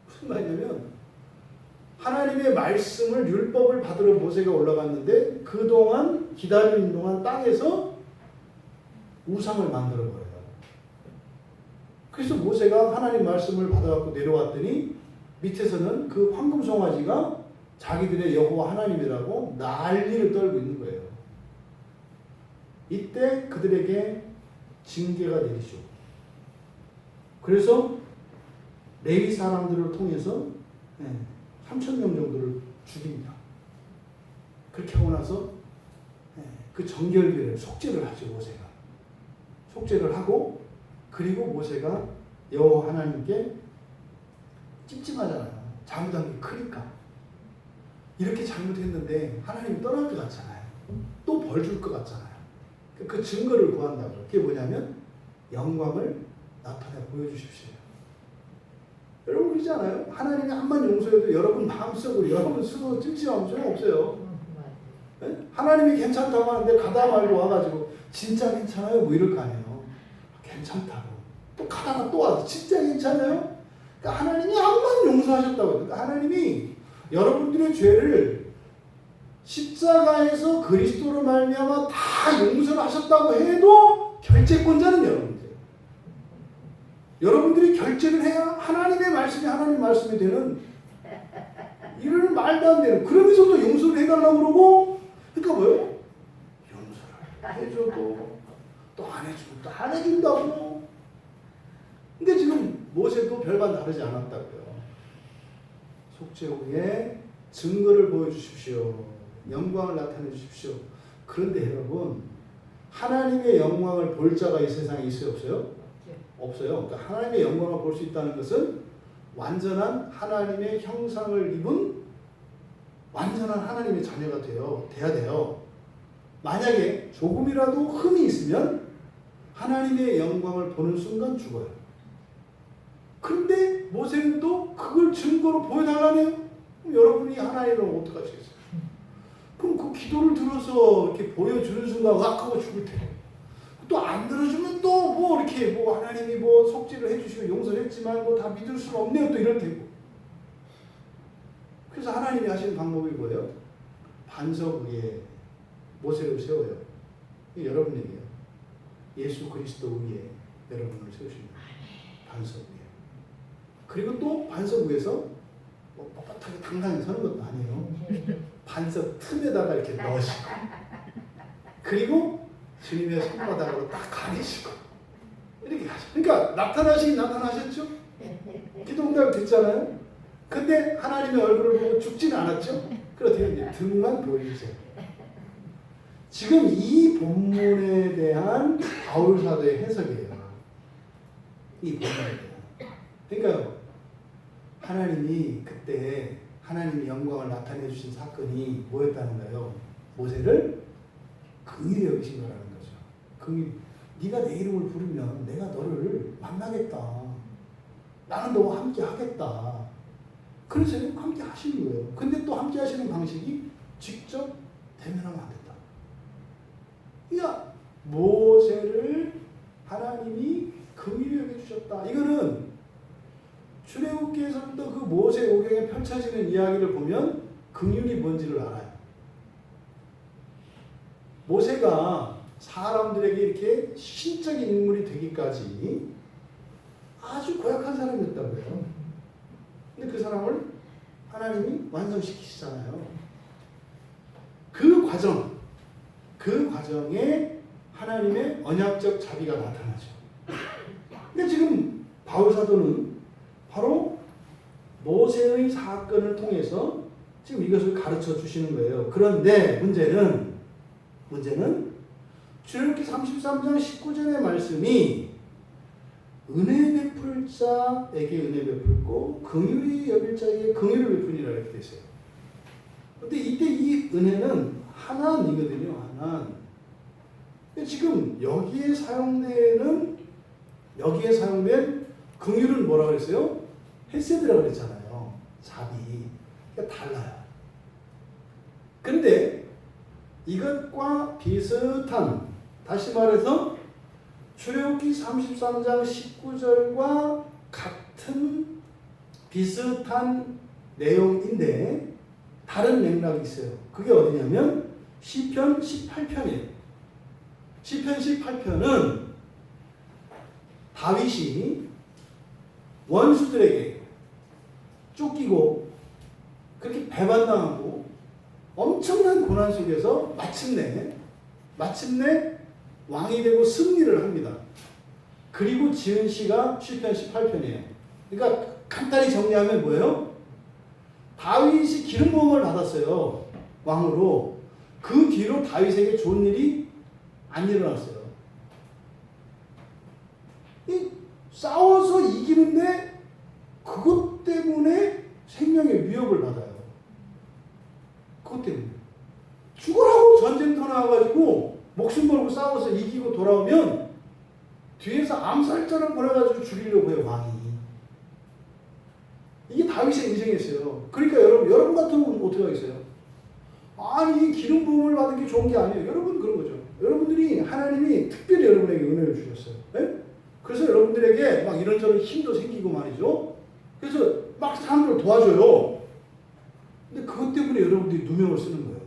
무슨 말이냐면 하나님의 말씀을 율법을 받으러 모세가 올라갔는데 그동안 기다리는 동안 땅에서 우상을 만들어 버려요. 그래서 모세가 하나님 말씀을 받아갖고 내려왔더니 밑에서는 그 황금 송아지가 자기들의 여호와 하나님이라고 난리를 떨고 있는 거예요. 이때 그들에게 징계가 내리죠. 그래서 레위 사람들을 통해서 3,000명 정도를 죽입니다. 그렇게 하고 나서 그 정결기를 속죄를 하죠. 모세가 속죄를 하고, 그리고 모세가 여호와 하나님께 찝찝하잖아요. 잘못한 게 크니까. 이렇게 잘못했는데 하나님이 떠날 것 같잖아요. 또 벌 줄 것 같잖아요. 그 증거를 구한다고. 그게 뭐냐면 영광을 나타내 보여주십시오. 여러분 그러지 않아요? 하나님이 한번 용서해도 여러분 마음속으로 여러분 스스로 찜찜하면 소용없어요. 네? 하나님이 괜찮다고 하는데 가다 말고 와가지고 진짜 괜찮아요? 뭐 이럴 거 아니에요. 괜찮다고. 또 가다가 또 와서 진짜 괜찮아요? 그러니까 하나님이 한번 용서하셨다고. 그러니까 하나님이 여러분들의 죄를 십자가에서 그리스도로 말미암아 다 용서를 하셨다고 해도 결재권자는 여러분들이에요. 여러분들이 결제를 해야 하나님의 말씀이 하나님 말씀이 되는 이런 말도 안 되는 그러면서도 용서를 해달라고 그러고 그러니까 뭐예요? 용서를 해줘도 또 안 해주고 또 안 해준다고. 근데 지금 모세도 별반 다르지 않았다고요. 속죄 후에 증거를 보여주십시오. 영광을 나타내 주십시오. 그런데 여러분 하나님의 영광을 볼 자가 이 세상에 있어요? 없어요? 없어요. 그러니까 하나님의 영광을 볼 수 있다는 것은 완전한 하나님의 형상을 입은 완전한 하나님의 자녀가 돼야 돼요. 만약에 조금이라도 흠이 있으면 하나님의 영광을 보는 순간 죽어요. 근데 모세는 또 그걸 증거로 보여달라네요. 그럼 여러분이 하나님을 어떡하시겠어요? 그럼 그 기도를 들어서 이렇게 보여주는 순간 하고 죽을 테고 또 안 들어주면 또 뭐 이렇게 뭐 하나님이 뭐 속죄를 해주시고 용서를 했지만 뭐 다 믿을 수가 없네요. 또 이럴 테고. 그래서 하나님이 하시는 방법이 뭐예요? 반석 위에 모세를 세워요. 여러분 얘기예요. 예수 그리스도 위에 여러분을 세우십니다. 반석 위에. 그리고 또 반석 위에서 뭐 뻣뻣하게 당당히 서는 것도 아니에요. 반석 틈에다가 이렇게 넣으시고 그리고 주님의 손바닥으로 딱 가리시고 이렇게 가죠. 그러니까 나타나시긴 나타나셨죠? 기도 응답이 됐잖아요. 근데 하나님의 얼굴을 보고 죽지는 않았죠? 그렇대요. 이제 등만 보여주세요. 지금 이 본문에 대한 바울 사도의 해석이에요. 이 본문에 대한. 그러니까 하나님이 그때 하나님의 영광을 나타내 주신 사건이 뭐였다는가요? 모세를 긍휼히 여기신 거라는 거죠. 긍휼히. 네가 내 이름을 부르면 내가 너를 만나겠다. 나는 너와 함께 하겠다. 그래서 함께 하시는 거예요. 근데 또 함께 하시는 방식이 직접 대면하면 안 된다. 그러니까 모세를 하나님이 긍휼히 여겨주셨다. 이거는 출애굽기에서부터 그 모세 오경에 펼쳐지는 이야기를 보면 긍휼이 뭔지를 알아요. 모세가 사람들에게 이렇게 신적인 인물이 되기까지 아주 고약한 사람이었다고요. 근데 그 사람을 하나님이 완성시키시잖아요. 그 과정에 하나님의 언약적 자비가 나타나죠. 근데 지금 바울 사도는 바로 모세의 사건을 통해서 지금 이것을 가르쳐 주시는 거예요. 그런데 문제는 출애굽기 33장 19절의 말씀이 은혜 베풀 자에게 은혜 베풀고 긍휼히 여길 자에게 긍휼을 베풀이라 이렇게 되어 있어요. 근데 이때 이 은혜는 하나님이거든요. 하나. 지금 여기에 사용된 긍휼은 뭐라고 그랬어요? 헤세드라고 그랬잖아요. 자비. 그러니까 달라요. 근데 이것과 비슷한, 다시 말해서 출애굽기 33장 19절과 같은 비슷한 내용인데 다른 맥락이 있어요. 그게 어디냐면 시편 18편이에요. 시편 18편은 다윗이 원수들에게 쫓기고 그렇게 배반당하고 엄청난 고난 속에서 마침내 왕이 되고 승리를 합니다. 그리고 지은 시가 시편 18편이에요. 그러니까 간단히 정리하면 뭐예요? 다윗이 기름 부음을 받았어요. 왕으로. 그 뒤로 다윗에게 좋은 일이 안 일어났어요. 싸워서 이기는데 그것 때문에 생명의 위협을 받아요. 그것 때문에. 죽으라고 전쟁터 나와가지고 목숨 걸고 싸워서 이기고 돌아오면 뒤에서 암살자를 보내가지고 죽이려고 해요, 왕이. 이게 다윗의 인생이었어요. 그러니까 여러분 같으면 어떻게 하겠어요? 아니, 기름 부음을 받은 게 좋은 게 아니에요. 여러분 그런 거죠. 여러분들이 하나님이 특별히 여러분에게 은혜를 주셨어요. 네? 그래서 여러분들에게 막 이런저런 힘도 생기고 말이죠. 그래서 막 사람들을 도와줘요. 근데 그것 때문에 여러분들이 누명을 쓰는 거예요.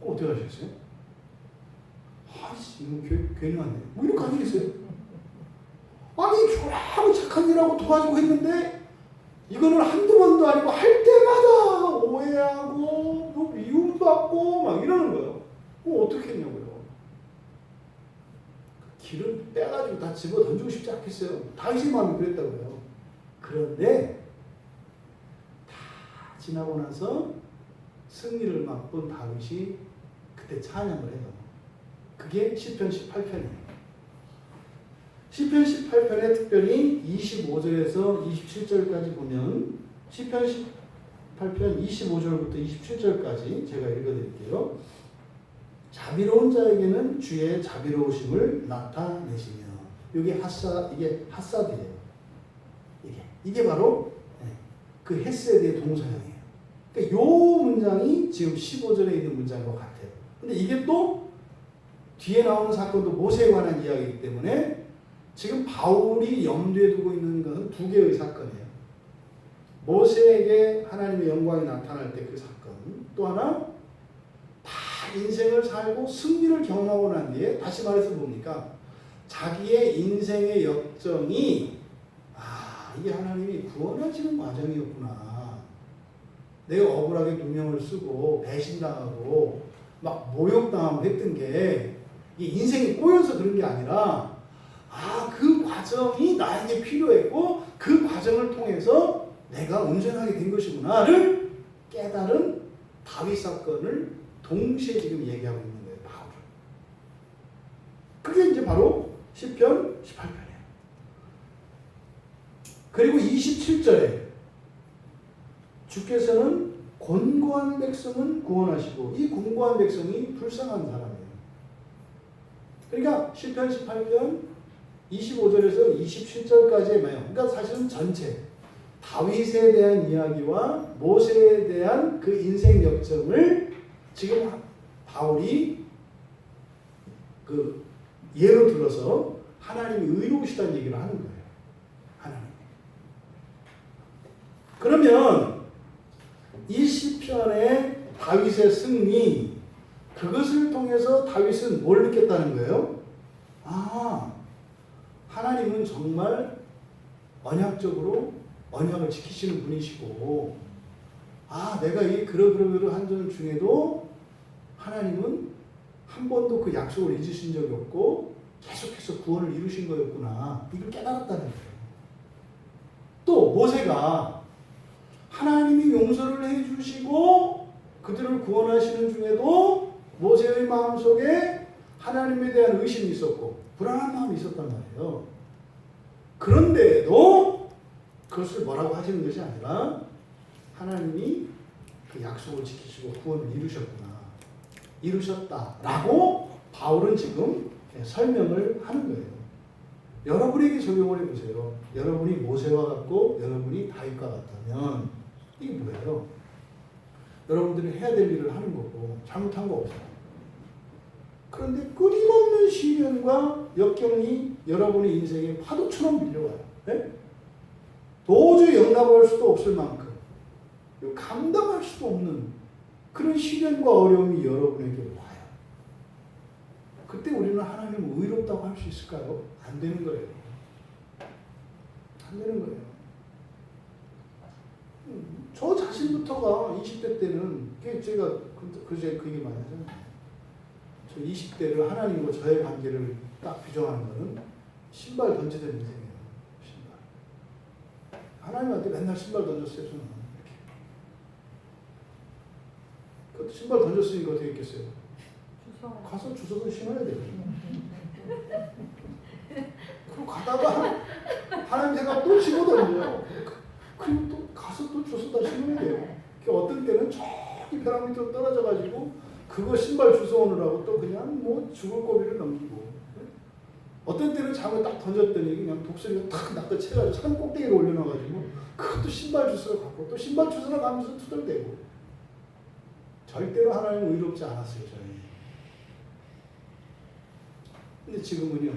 어떻게 하시겠어요? 아이씨, 이거 괜히 왔네. 뭐 이런 거 아니겠어요? 아니 좋아하고 착한 일하고 도와주고 했는데 이거는 한두 번도 아니고 할 때마다 오해하고 뭐 미움받고 막 이러는 거예요. 어떻게 했냐고요. 길을 빼가지고 다 집어 던지고 싶지 않겠어요. 다윗의 마음이 그랬다고요. 그런데 다 지나고 나서 승리를 맛본 다윗이 그때 찬양을 해요. 그게 시편 18편이에요. 시편 18편에 특별히 25절에서 27절까지 보면 시편 18편 25절부터 27절까지 제가 읽어드릴게요. 자비로운 자에게는 주의 자비로우심을 나타내시며 이게 핫사드예요. 이게 바로 그 헤세드의 동사형이에요. 그러니까 요 문장이 지금 15절에 있는 문장인 것 같아요. 근데 이게 또 뒤에 나오는 사건도 모세에 관한 이야기이기 때문에 지금 바울이 염두에 두고 있는 것은 두 개의 사건이에요. 모세에게 하나님의 영광이 나타날 때 그 사건, 또 하나 다 인생을 살고 승리를 경험하고 난 뒤에 다시 말해서 뭡니까? 자기의 인생의 역정이 이게 하나님이 구원하시는 과정이었구나. 내가 억울하게 누명을 쓰고 배신당하고 막 모욕당하고 했던 게 이 인생이 꼬여서 그런 게 아니라 그 과정이 나에게 필요했고 그 과정을 통해서 내가 온전하게 된 것이구나를 깨달은 다윗 사건을 동시에 지금 얘기하고 있는 거예요. 바울은. 그게 이제 바로 시편 18편이에요. 그리고 27절에 주께서는 곤고한 백성은 구원하시고 이 곤고한 백성이 불쌍한 사람이에요. 그러니까 시편 18편 25절에서 27절까지의 내용, 그러니까 사실은 전체 다윗에 대한 이야기와 모세에 대한 그 인생 역정을 지금 바울이 그 예로 들어서 하나님이 의로우시다는 얘기를 하는 거예요. 하나님. 그러면 이 시편의 다윗의 승리, 그것을 통해서 다윗은 뭘 느꼈다는 거예요? 하나님은 정말 언약적으로 언약을 지키시는 분이시고, 내가 이 그러한 점 중에도 하나님은 한 번도 그 약속을 잊으신 적이 없고 계속해서 구원을 이루신 거였구나. 이걸 깨달았다는 거예요. 또 모세가 하나님이 용서를 해주시고 그들을 구원하시는 중에도 모세의 마음속에 하나님에 대한 의심이 있었고 불안한 마음이 있었단 말이에요. 그런데도 그것을 뭐라고 하시는 것이 아니라 하나님이 그 약속을 지키시고 구원을 이루셨다라고 바울은 지금 설명을 하는 거예요. 여러분에게 적용을 해보세요. 여러분이 모세와 같고 여러분이 다윗과 같다면 이게 뭐예요? 여러분들이 해야 될 일을 하는 거고 잘못한 거 없어요. 그런데 끊임없는 시련과 역경이 여러분의 인생에 파도처럼 밀려와요. 네? 도저히 용납할 수도 없을 만큼 감당할 수도 없는 그런 시련과 어려움이 여러분에게 와요. 그때 우리는 하나님을 의롭다고 할 수 있을까요? 안 되는 거예요. 안 되는 거예요. 저 자신부터가 20대 때는 제가 그제 그 얘기 많이 하잖아요. 저 20대를 하나님과 저의 관계를 딱 규정하는 거는 신발 던지던 인생이에요. 신발. 하나님한테 맨날 신발 던졌어요. 저는 이렇게. 그 신발 던졌으니까 어떻게 했겠어요? 가서 주워서 신어야 돼요. 그리고 가다가 하나님 생각 또 집어 던져요. 그리고 또 가서 또 주워서 다 신어야 돼요. 어떤 때는 저기 벼랑 밑으로 떨어져가지고 그거 신발 주워오느라고 또 그냥 뭐 죽을 고비를 넘기고, 어떤 때는 잠을 딱 던졌더니 그냥 독수리가 탁 낚아채가지고 산 꼭대기로 올려놔가지고 그것도 신발 주스러 갖고 또 신발 주스러 가면서 투덜대고. 절대로 하나님은 의롭지 않았어요, 저는. 근데 지금은요,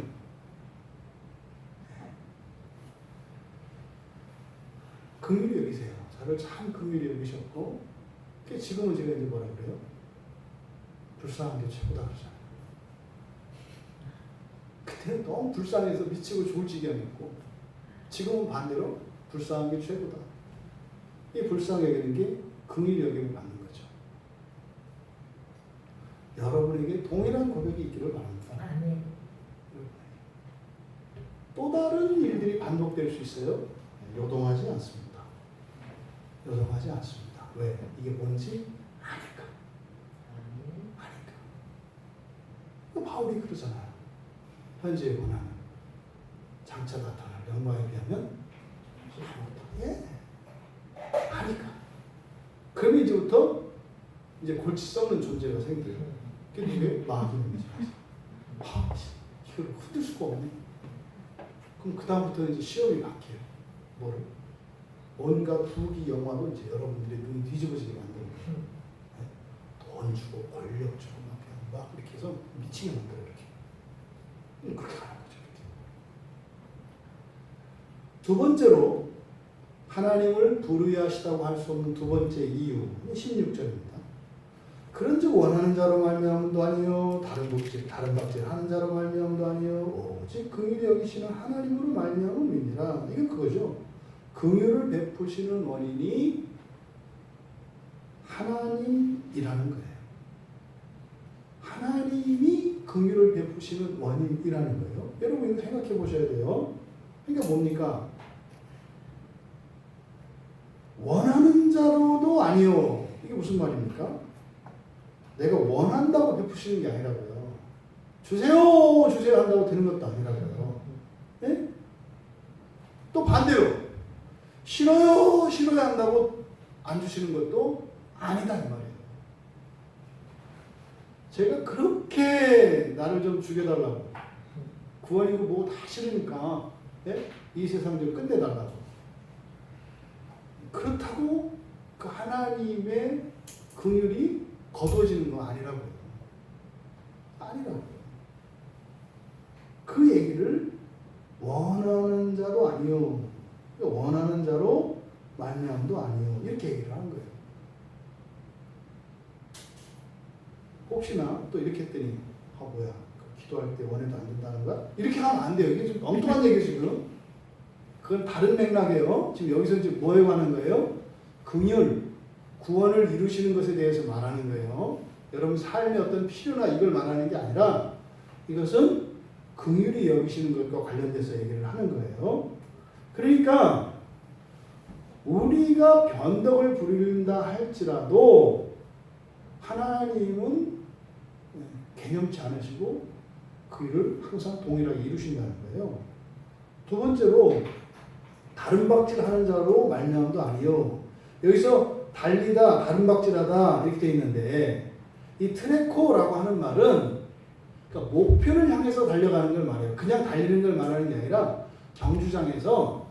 긍휼히 여기세요. 저를 참 긍휼히 여기셨고, 지금은 제가 이제 뭐라 그래요? 불쌍한 게 최고다 그러잖아요. 그때 그때는 너무 불쌍해서 미치고 죽을 지경이었고 지금은 반대로 불쌍한 게 최고다. 이 불쌍히 여기는 게 긍휼히 여김을 받는 거죠. 여러분에게 동일한 고백이 있기를 바랍니다. 아멘. 또 다른 일들이 반복될 수 있어요. 요동하지 않습니다. 요동하지 않습니다. 왜? 이게 뭔지 아니까. 아니까. 바울이 그러잖아요. 현재의 고난은 장차 나타날 영광에 비하면 예. 아니까. 그러면 이제부터 이제 골치 썩는 존재가 생겨요. 근데 이게 마귀는 거지. 이걸 흔들 수가 없네. 그럼 그 다음부터 이제 시험이 바뀌어요. 뭐를? 온갖 부귀 영화로 이제 여러분들의 눈이 뒤집어지게 만들어요. 돈 주고 권력 주고 막 이렇게 해서 미치게 만들어요. 이렇게. 그렇게 가는 거죠. 이렇게. 두 번째로 하나님을 불의하시다고 할 수 없는 두 번째 이유 16절입니다. 그런즉 원하는 자로 말미암음도 아니요 다른 박질 하는 자로 말미암음도 아니요 오직 긍휼히 여기시는 하나님으로 말미암음이니라. 이게 그거죠. 긍휼을 베푸시는 원인이 하나님이라는 거예요. 하나님이 긍휼을 베푸시는 원인이라는 거예요. 여러분 이거 생각해 보셔야 돼요. 그러니까 뭡니까? 원하는 자로도 아니요. 이게 무슨 말입니까? 내가 원한다고 베푸시는 게 아니라고요. 주세요 한다고 되는 것도 아니라고요. 네? 또 반대로 싫어요 한다고 안 주시는 것도 아니다 이 말이에요. 제가 그렇게 나를 좀 죽여달라고 구원이고 뭐고 다 싫으니까 네? 이 세상 좀 끝내달라고 그렇다고 그 하나님의 긍휼이 거두어지는 건 아니라고요. 아니라고요. 그 얘기를 원하는 자도 아니요. 원하는 자로 말미암도 아니요. 이렇게 얘기를 하는 거예요. 혹시나 또 이렇게 했더니 뭐야 기도할 때 원해도 안 된다는 거야? 이렇게 하면 안 돼요. 이게 좀 엉뚱한 얘기예요 지금. 그건 다른 맥락이에요. 지금 여기서 지금 뭐에 관한 거예요? 긍휼, 구원을 이루시는 것에 대해서 말하는 거예요. 여러분 삶의 어떤 필요나 이걸 말하는 게 아니라 이것은 긍휼히 여기시는 것과 관련돼서 얘기를 하는 거예요. 그러니까 우리가 변덕을 부린다 할지라도 하나님은 개념치 않으시고 그 일을 항상 동일하게 이루신다는 거예요. 두 번째로 다른 박질하는 자로 말미암도 아니요. 여기서 달리다, 다른 박질하다 이렇게 돼 있는데 이 트레코라고 하는 말은 그러니까 목표를 향해서 달려가는 걸 말해요. 그냥 달리는 걸 말하는 게 아니라 경주장에서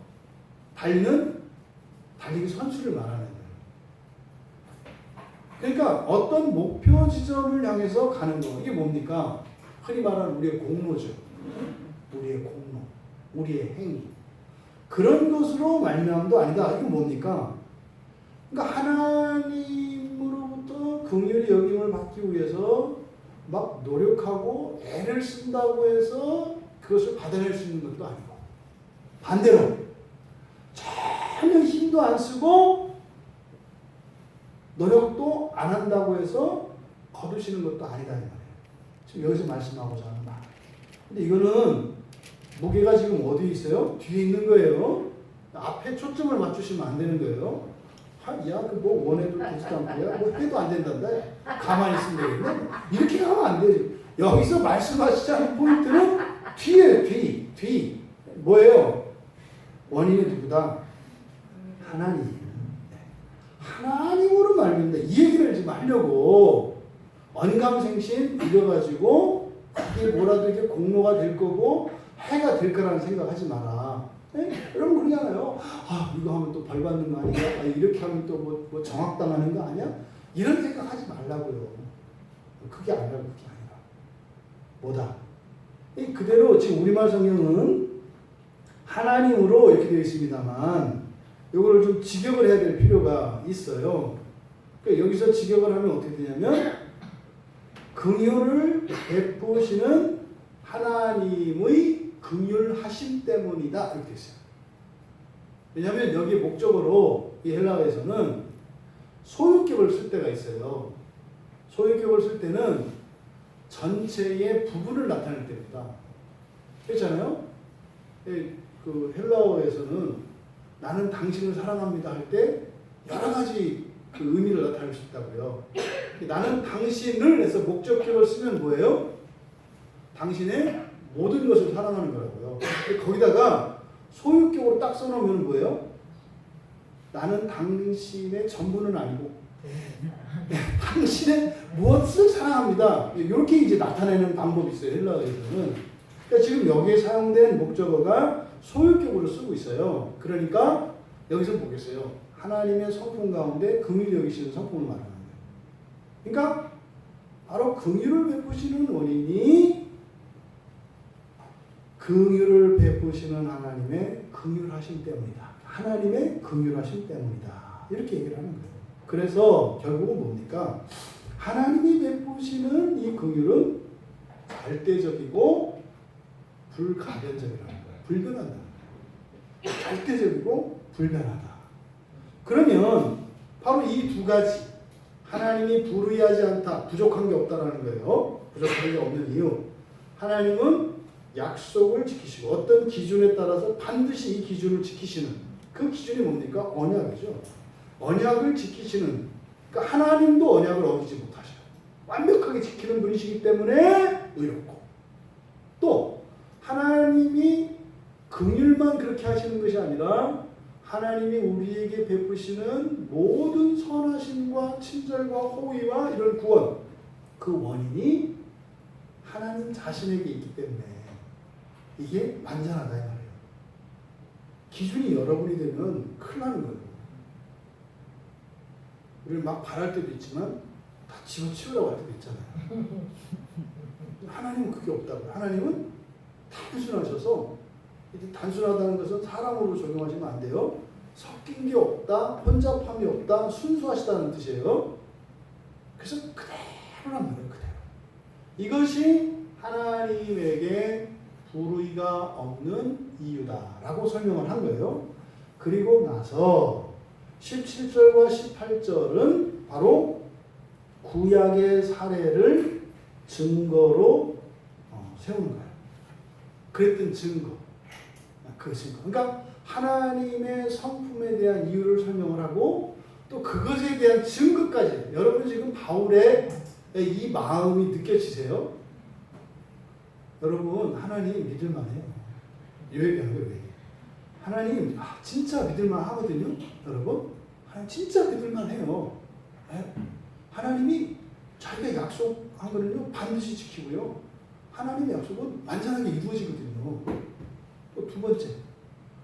달리기 선수를 말하는 거예요. 그러니까 어떤 목표 지점을 향해서 가는 거. 이게 뭡니까? 흔히 말하는 우리의 공로죠. 우리의 공로, 우리의 행위. 그런 것으로 말미암도 아니다. 이게 뭡니까? 그러니까 하나님으로부터 긍휼히 여김을 받기 위해서 막 노력하고 애를 쓴다고 해서 그것을 받아낼 수 있는 것도 아니고 반대로 전혀 힘도 안 쓰고 노력도 안 한다고 해서 거두시는 것도 아니다 이 말이에요. 지금 여기서 말씀하고자 하는 말. 근데 이거는 무게가 지금 어디 있어요? 뒤에 있는 거예요. 앞에 초점을 맞추시면 안 되는 거예요. 야, 그 뭐 원해도 되지도 않고, 야, 뭐 해도 안 된단다. 가만히 있으면 되겠네. 이렇게 가면 안 되지. 여기서 말씀하시자는 포인트는 뒤에, 뒤. 뭐예요? 원인이 누구다? 하나님. 하나님으로 말미암다. 이 얘기를 지금 하려고 언감생심 이겨가지고 그게 뭐라도 이렇게 공로가 될 거고 해가 될 거라는 생각하지 마라. 네? 여러분 그러잖아요. 아 이거 하면 또 벌 받는 거 아니야? 아, 이렇게 하면 또 뭐 정확당하는 거 아니야? 이런 생각하지 말라고요. 그게 아니라 뭐다? 그대로 지금 우리말 성경은 하나님으로 이렇게 되어 있습니다만 이거를 좀 직역을 해야 될 필요가 있어요. 그러니까 여기서 직역을 하면 어떻게 되냐면 긍휼을 베푸시는 하나님의 긍휼하심 때문이다 이렇게 했어요. 왜냐하면 여기 목적으로 이 헬라어에서는 소유격을 쓸 때가 있어요. 소유격을 쓸 때는 전체의 부분을 나타낼 때입니다. 그렇잖아요? 그 헬라어에서는 나는 당신을 사랑합니다 할 때 여러 가지 그 의미를 나타낼 수 있다고요. 나는 당신을 해서 목적격을 쓰면 뭐예요? 당신의 모든 것을 사랑하는 거라고요. 거기다가 소유격으로 딱 써놓으면 뭐예요? 나는 당신의 전부는 아니고 당신의 무엇을 사랑합니다. 이렇게 이제 나타내는 방법이 있어요. 헬라어에서는. 그러니까 지금 여기에 사용된 목적어가 소유격으로 쓰고 있어요. 그러니까 여기서 보겠어요. 하나님의 성품 가운데 긍휼히 여기시는 성품을 말하는 거예요. 그러니까 바로 긍휼을 베푸시는 원인이 긍휼을 베푸시는 하나님의 긍휼하심 때문이다. 하나님의 긍휼하심 때문이다. 이렇게 얘기를 하는 거예요. 그래서 결국은 뭡니까? 하나님이 베푸시는 이 긍휼은 절대적이고 불가변적이라는 거예요. 불변한다는 거예요. 절대적이고 불변하다. 그러면 바로 이 두 가지 하나님이 불의하지 않다. 부족한 게 없다라는 거예요. 부족한 게 없는 이유. 하나님은 약속을 지키시고 어떤 기준에 따라서 반드시 이 기준을 지키시는 그 기준이 뭡니까? 언약이죠. 언약을 지키시는 그러니까 하나님도 언약을 어기지 못하셔요. 완벽하게 지키는 분이시기 때문에 의롭고 또 하나님이 긍휼만 그렇게 하시는 것이 아니라 하나님이 우리에게 베푸시는 모든 선하심과 친절과 호의와 이런 구원 그 원인이 하나님 자신에게 있기 때문에 이게 완전하다 이 말이에요. 기준이 여러분이 되면 큰일 나는 거예요. 우리는 막 바랄 때도 있지만 다 집어치우라고 할 때도 있잖아요. 하나님은 그게 없다고요. 하나님은 단순하셔서 단순하다는 것은 사람으로 적용하시면 안 돼요. 섞인 게 없다, 혼잡함이 없다, 순수하시다는 뜻이에요. 그래서 그대로란 말이에요. 그대로. 이것이 하나님에게 불의가 없는 이유다라고 설명을 한 거예요. 그리고 나서 17절과 18절은 바로 구약의 사례를 증거로 세우는 거예요. 그랬던 증거. 그 증거. 그러니까 하나님의 성품에 대한 이유를 설명을 하고 또 그것에 대한 증거까지. 여러분 지금 바울의 이 마음이 느껴지세요? 여러분 하나님 믿을만해요. 이 얘기하는 거예요. 하나님 진짜 믿을만 하거든요. 여러분 하나님 진짜 믿을만해요. 네? 하나님이 자기가 약속한 거는요 반드시 지키고요. 하나님의 약속은 완전하게 이루어지거든요. 또 두 번째,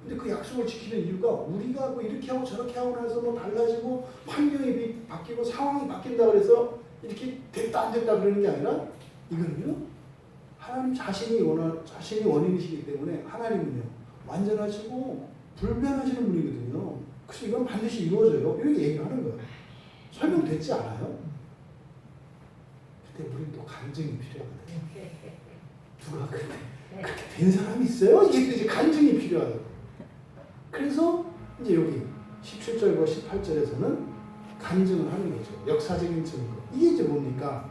근데 그 약속을 지키는 이유가 우리가 뭐 이렇게 하고 저렇게 하고 나서 뭐 달라지고 환경이 바뀌고 상황이 바뀐다 그래서 이렇게 됐다 안 됐다 그러는 게 아니라 이거는요 하나님 자신이 원인이시기 때문에 하나님은요 완전하시고 불변하시는 분이거든요. 그래서 이건 반드시 이루어져요. 이렇게 얘기하는 거예요. 설명됐지 않아요? 근데 우리는 또 간증이 필요하거든요. 누가 그렇게 된 사람이 있어요? 이게 이제 간증이 필요하다고. 그래서 이제 여기 17절과 18절에서는 간증을 하는 거죠. 역사적인 증거. 이게 이제 뭡니까?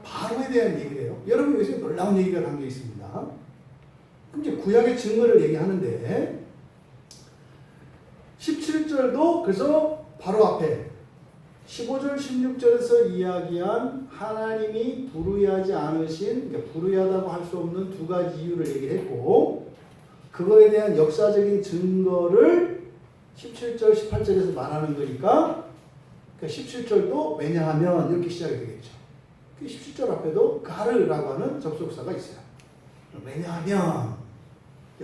바로에 대한 얘기래요. 여러분 여기서 놀라운 얘기가 담겨 있습니다. 그럼 이제 구약의 증거를 얘기하는데 17절도 그래서 바로 앞에 15절 16절에서 이야기한 하나님이 불의하지 않으신 그러니까 불의하다고 할 수 없는 두 가지 이유를 얘기를 했고 그거에 대한 역사적인 증거를 17절 18절에서 말하는 거니까 그러니까 17절도 왜냐하면 이렇게 시작이 되겠죠. 17절 앞에도 가르라고 하는 접속사가 있어요. 왜냐하면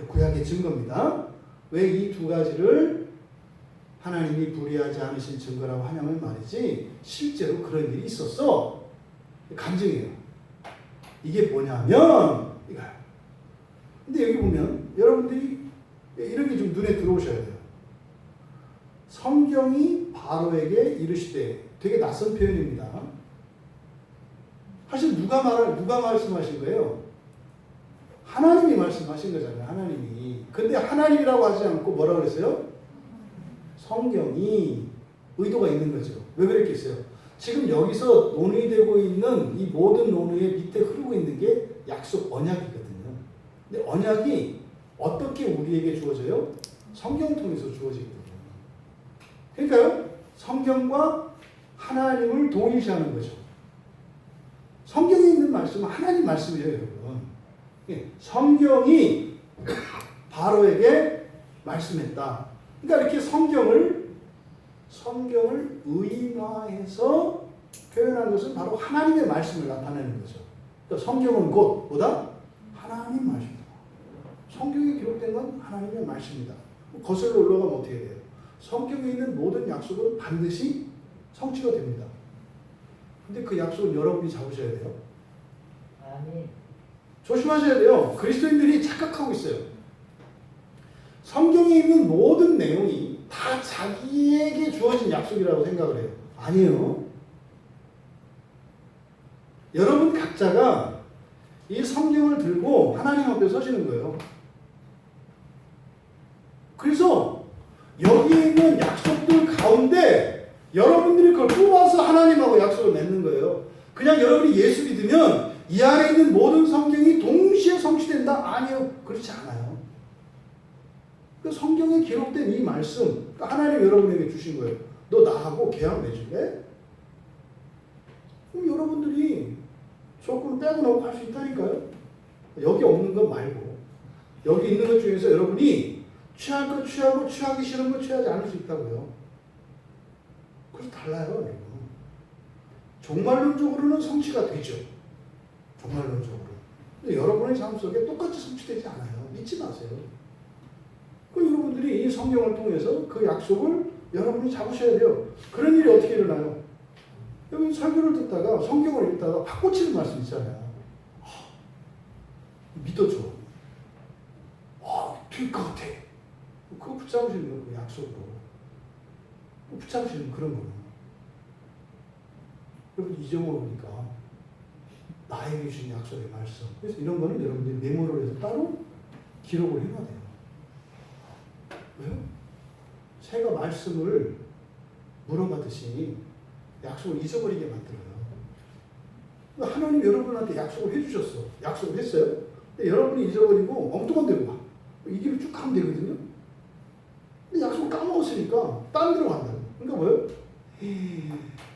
구약의 증거입니다. 왜 이 두 가지를 하나님이 불의하지 않으신 증거라고 하냐면 말이지 실제로 그런 일이 있었어. 간증이에요. 이게 뭐냐면 이거야. 근데 여기 보면 여러분들이 이런 게 좀 눈에 들어오셔야 돼요. 성경이 바로에게 이르시되 되게 낯선 표현입니다. 사실 누가 말씀하신 거예요? 하나님이 말씀하신 거잖아요. 하나님이. 근데 하나님이라고 하지 않고 뭐라 그랬어요? 성경이 의도가 있는 거죠. 왜 그랬겠어요? 지금 여기서 논의되고 있는 이 모든 논의의 밑에 흐르고 있는 게 약속 언약이거든요. 근데 언약이 어떻게 우리에게 주어져요? 성경을 통해서 주어지거든요. 그러니까요, 성경과 하나님을 동일시하는 거죠. 성경에 있는 말씀은 하나님 말씀이에요, 여러분. 성경이 바로에게 말씀했다. 그러니까 이렇게 성경을 의인화해서 표현한 것은 바로 하나님의 말씀을 나타내는 거죠. 그러니까 성경은 곧 뭐다? 하나님 말씀이다. 성경에 기록된 건 하나님의 말씀이다. 거슬러 올라가면 어떻게 돼요? 성경에 있는 모든 약속은 반드시 성취가 됩니다. 근데 그 약속은 여러분이 잡으셔야 돼요. 아멘. 조심하셔야 돼요. 그리스도인들이 착각하고 있어요. 성경에 있는 모든 내용이 다 자기에게 주어진 약속이라고 생각을 해요. 아니에요. 여러분 각자가 이 성경을 들고 하나님 앞에 서시는 거예요. 그래서 여기에 있는 약속들 가운데 여러분들이 그걸 뽑아서 하나님하고 약속을 맺는 거예요. 그냥 여러분이 예수 믿으면 이 안에 있는 모든 성경이 동시에 성취된다? 아니요. 그렇지 않아요. 그 성경에 기록된 이 말씀, 하나님 여러분에게 주신 거예요. 너 나하고 계약 맺을래? 그럼 여러분들이 조금 빼고 넣고 할 수 있다니까요. 여기 없는 것 말고 여기 있는 것 중에서 여러분이 취할 거 취하고 취하기 싫은 거 취하지 않을 수 있다고요. 그래서 달라요, 여러분. 종말론적으로는 성취가 되죠. 종말론적으로. 근데 여러분의 삶 속에 똑같이 성취되지 않아요. 믿지 마세요. 그 여러분들이 이 성경을 통해서 그 약속을 여러분이 잡으셔야 돼요. 그런 일이 어떻게 일어나요? 여기 설교를 듣다가 성경을 읽다가 바꿔치는 말씀 있잖아요. 믿어줘. 될 것 같아. 그거 붙잡으시는 거예요. 그 약속으로. 붙잡으시는 그런 거예요. 여러분 잊어먹으니까 나에게 주신 약속의 말씀. 그래서 이런 거는 여러분들이 메모를 해서 따로 기록을 해놔야 돼요. 왜요? 새가 말씀을 물어가듯이 약속을 잊어버리게 만들어요. 하나님 여러분한테 약속을 해주셨어. 약속을 했어요. 근데 여러분이 잊어버리고 엉뚱한 데로 가. 이 길을 쭉 가면 되거든요. 근데 약속을 까먹었으니까 딴 데로 간다고. 그러니까 뭐예요?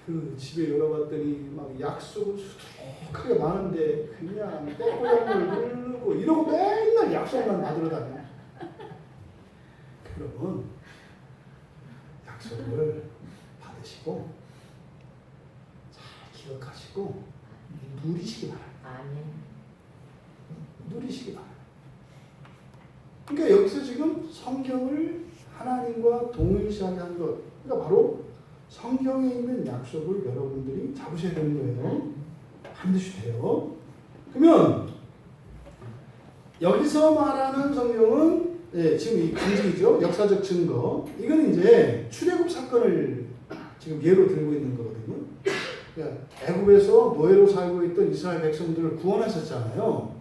그 집에 열어봤더니 막 약속은 수두룩하게 많은데 그냥 떼고양이를 누르고 이러고 맨날 약속만 받으러 다녀. 여러분 약속을 받으시고 잘 기억하시고 누리시기 바랍니다. 아멘. 누리시기 바랍니다. 그러니까 여기서 지금 성경을 하나님과 동일시하게 한 것, 그러니까 바로 성경에 있는 약속을 여러분들이 잡으셔야 되는 거예요. 반드시 돼요. 그러면 여기서 말하는 성경은 지금 이 간증이죠. 역사적 증거. 이건 이제 출애굽 사건을 지금 예로 들고 있는 거거든요. 그러니까 애굽에서 노예로 살고 있던 이스라엘 백성들을 구원하셨잖아요.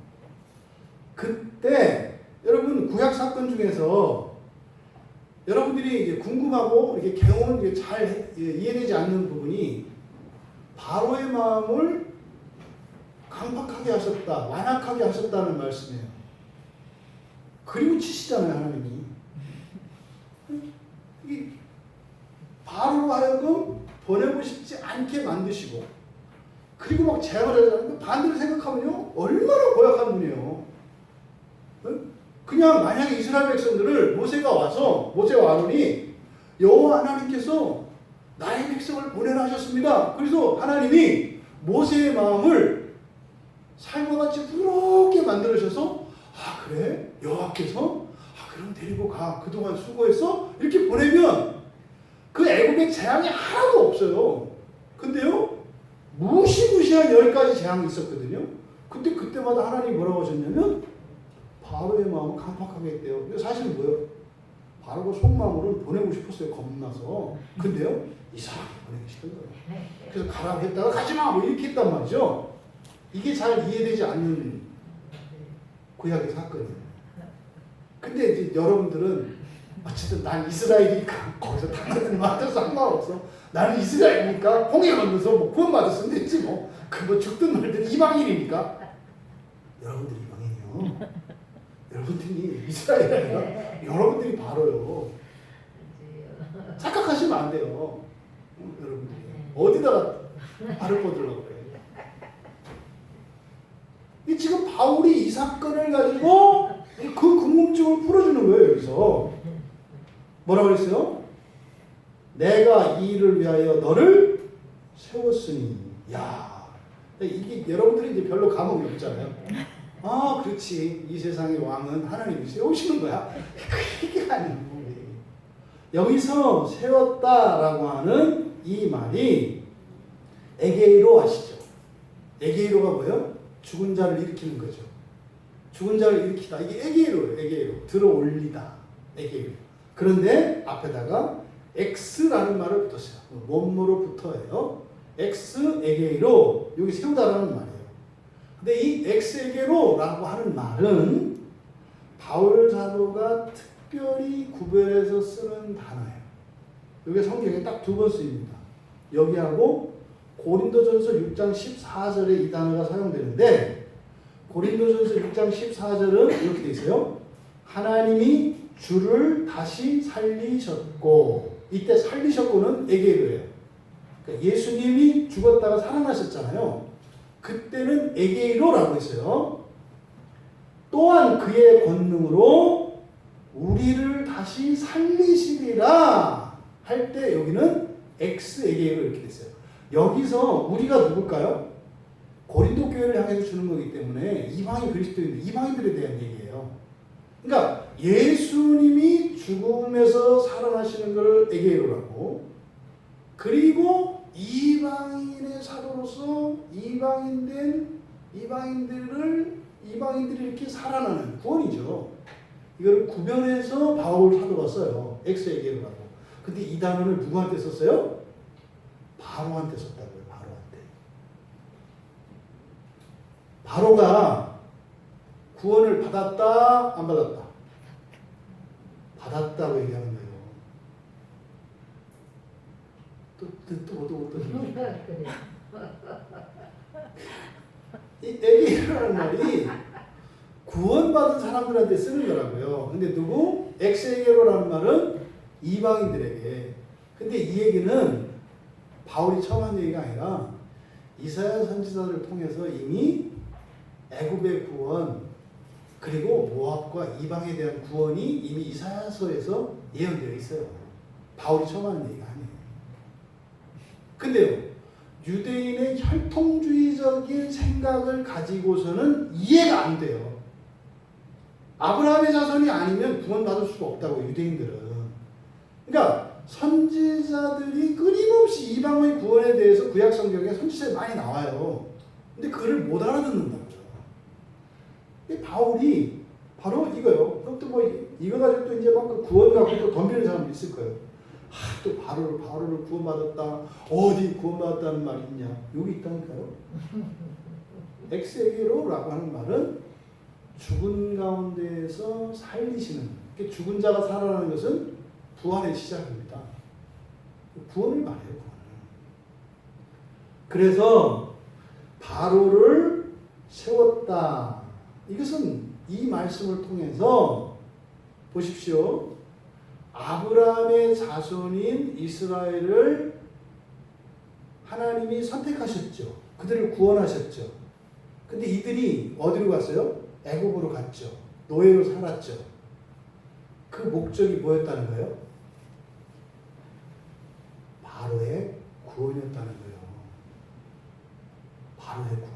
그때 여러분 구약 사건 중에서 여러분들이 이제 궁금하고 이렇게 경험을 이제 잘 이해되지 않는 부분이 바로의 마음을 강팍하게 하셨다, 완악하게 하셨다는 말씀이에요. 그리고 치시잖아요, 하나님이. 이 바로로 하여금 보내고 싶지 않게 만드시고, 그리고 막 제한을 하잖아요. 반대로 생각하면요, 얼마나 고약한 분이에요. 그냥 만약에 이스라엘 백성들을 모세와 아론이 여호와 하나님께서 나의 백성을 보내라 하셨습니다. 그래서 하나님이 모세의 마음을 삶과 같이 부드럽게 만들으셔서 그래? 여호와께서 그럼 데리고 가. 그동안 수고했어? 이렇게 보내면 그 애굽에 재앙이 하나도 없어요. 근데요, 무시무시한 10가지 재앙이 있었거든요. 근데 그때마다 하나님이 뭐라고 하셨냐면 바로의 마음을 강팍하게 했대요. 근데 사실은 뭐예요? 바로가 속마음으로는 보내고 싶었어요. 겁나서. 근데요, 이상하게 보내기 싫은 거예요. 그래서 가라고 했다가 가지마! 뭐 이렇게 했단 말이죠. 이게 잘 이해되지 않는 구약의 사건이에요. 근데 이제 여러분들은 어쨌든 난 이스라엘이니까 거기서 당신들 맞아서 상관없어. 나는 이스라엘이니까 홍해 건너서 뭐 구원받았으면 됐지 뭐. 그 뭐 죽든 말든 이방인이니까. 여러분들이 이방인이요. 여러분들이 이스라엘이 아니라 여러분들이 바로요. 착각하시면 안 돼요. 여러분들이 어디다가 발을 뻗으려고 그래요. 이 지금 바울이 이 사건을 가지고 그 궁금증을 풀어주는 거예요. 여기서 뭐라고 그랬어요? 내가 이 일을 위하여 너를 세웠으니. 야, 이게 여러분들이 이제 별로 감흥이 없잖아요. 아, 그렇지. 이 세상의 왕은 하나님이 세우시는 거야. 그게 아니고 여기서 세웠다라고 하는 이 말이 에게이로 아시죠? 에게이로가 뭐예요? 죽은 자를 일으키는 거죠. 죽은 자를 일으키다. 이게 에게이로예요. 에게이로. 들어 올리다. 에게이로. 그런데 앞에다가 X라는 말을 붙었어요. 몸으로 붙어요. X 에게이로. 여기 세우다라는 말이에요. 근데 이 X 에게로라고 하는 말은 바울 사도가 특별히 구별해서 쓰는 단어예요. 이게 성경에 딱 두 번 쓰입니다. 여기하고 고린도전서 6장 14절에 이 단어가 사용되는데 고린도전서 6장 14절은 이렇게 돼 있어요. 하나님이 주를 다시 살리셨고, 이때 살리셨고는 에게이로예요. 그러니까 예수님이 죽었다가 살아나셨잖아요. 그때는 에게이로라고 했어요. 또한 그의 권능으로 우리를 다시 살리시리라 할 때 여기는 엑스 에게이로 이렇게 됐어요. 여기서 우리가 누굴까요? 고린도 교회를 향해서 주는 거기 때문에 이방인 그리스도인들, 이방인들에 대한 얘기예요. 그러니까 예수님이 죽음에서 살아나시는 것을 에게이로라고, 그리고 이방인의 사도로서 이방인들이 이렇게 살아나는 구원이죠. 이걸 구별해서 바울 사도가 써요. 엑스 에게이로라고. 근데 이 단어를 누구한테 썼어요? 바로한테 썼다고요. 바로한테. 바로가 구원을 받았다, 안 받았다? 받았다고 얘기하는 거예요. 이 에게이로라는 말이 구원받은 사람들한테 쓰는 거라고요. 근데 누구? 엑스에게로라는 말은 이방인들에게. 근데 이 얘기는 바울이 처음 한 얘기가 아니라 이사야 선지자를 통해서 이미 애굽의 구원, 그리고 모압과 이방에 대한 구원이 이미 이사야서에서 예언되어 있어요. 바울이 처음 하는 얘기가 아니에요. 근데요, 유대인의 혈통주의적인 생각을 가지고서는 이해가 안 돼요. 아브라함의 자손이 아니면 구원받을 수가 없다고, 유대인들은. 그러니까 선지자들이 끊임없이 이방의 구원에 대해서 구약 성경에 선지자에 많이 나와요. 근데 그를 못 알아듣는다고요. 바울이 바로 이거요. 그럼 또 뭐 이거 가지고 또 이제 막 그 구원 갖고 또 덤비는 사람도 있을 거예요. 또 바로를 구원받았다. 어디 구원받았다는 말이 있냐? 여기 있다니까요. 엑스에게로라고 하는 말은 죽은 가운데에서 살리시는. 죽은 자가 살아나는 것은 부활의 시작입니다. 구원을 말해요. 구원을. 그래서 바로를 세웠다. 이것은 이 말씀을 통해서 보십시오. 아브라함의 자손인 이스라엘을 하나님이 선택하셨죠. 그들을 구원하셨죠. 근데 이들이 어디로 갔어요? 애굽으로 갔죠. 노예로 살았죠. 그 목적이 뭐였다는 거예요? 바로의 구원이었다는 거예요. 바로의 구원.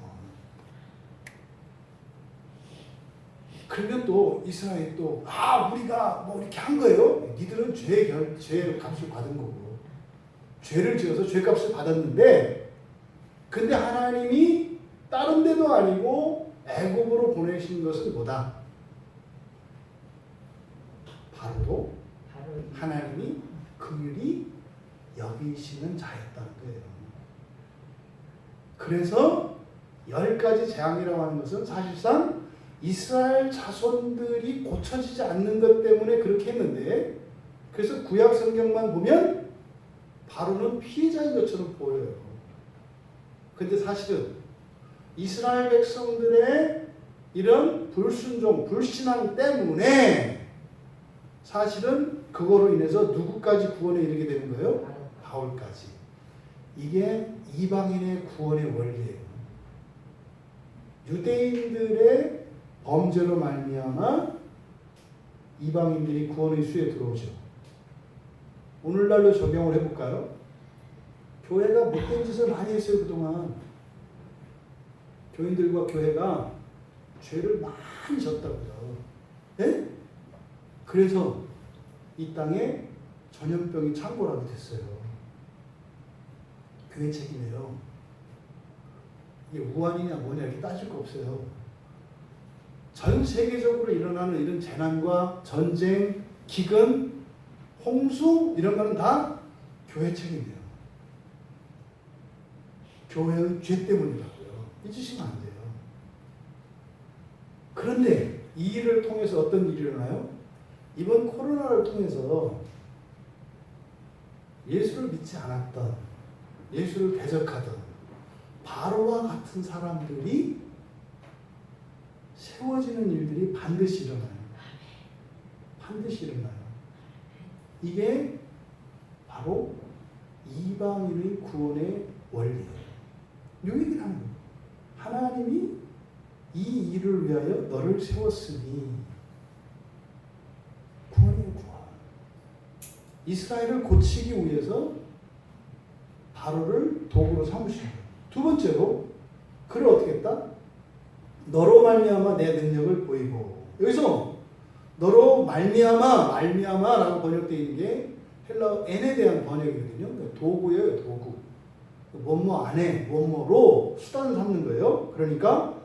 그러면 또 이스라엘이 또 우리가 뭐 이렇게 한 거예요? 니들은 죄 값을 받은 거고, 죄를 지어서 죄 값을 받았는데, 근데 하나님이 다른 데도 아니고 애굽으로 보내신 것은 뭐다? 바로도 하나님이 긍휼히 여기시는 자였다는 거예요. 그래서 10가지 재앙이라고 하는 것은 사실상 이스라엘 자손들이 고쳐지지 않는 것 때문에 그렇게 했는데, 그래서 구약 성경만 보면 바로는 피해자인 것처럼 보여요. 근데 사실은 이스라엘 백성들의 이런 불순종, 불신앙 때문에 사실은 그거로 인해서 누구까지 구원에 이르게 되는 거예요? 바울까지. 이게 이방인의 구원의 원리예요. 유대인들의 범죄로 말미암아 이방인들이 구원의 수에 들어오죠. 오늘날로 적용을 해볼까요? 교회가 못된 짓을 많이 했어요, 그동안. 교인들과 교회가 죄를 많이 졌다고요. 네? 그래서 이 땅에 전염병이 창궐하게 됐어요. 교회 책임이에요. 이게 우한이냐 뭐냐 이렇게 따질 거 없어요. 전 세계적으로 일어나는 이런 재난과 전쟁, 기근, 홍수 이런 거는 다 교회 책임이에요. 교회의 죄 때문이라고요. 잊으시면 안 돼요. 그런데 이 일을 통해서 어떤 일이 일어나요? 이번 코로나를 통해서 예수를 믿지 않았던, 예수를 대적하던 바로와 같은 사람들이 세워지는 일들이 반드시 일어나요. 반드시 일어나요. 이게 바로 이방인의 구원의 원리예요. 이 얘기를 하는 거예요. 하나님이 이 일을 위하여 너를 세웠으니 구원이에요, 구원. 이스라엘을 고치기 위해서 바로를 도구로 삼으신 거예요. 두 번째로 그를 어떻게 했다? 너로 말미암아 내 능력을 보이고. 여기서 너로 말미암아라고 번역되어 있는 게 헬라어 n에 대한 번역이거든요. 도구예요, 도구. 뭐뭐 안에 뭐뭐로 수단을 삼는 거예요. 그러니까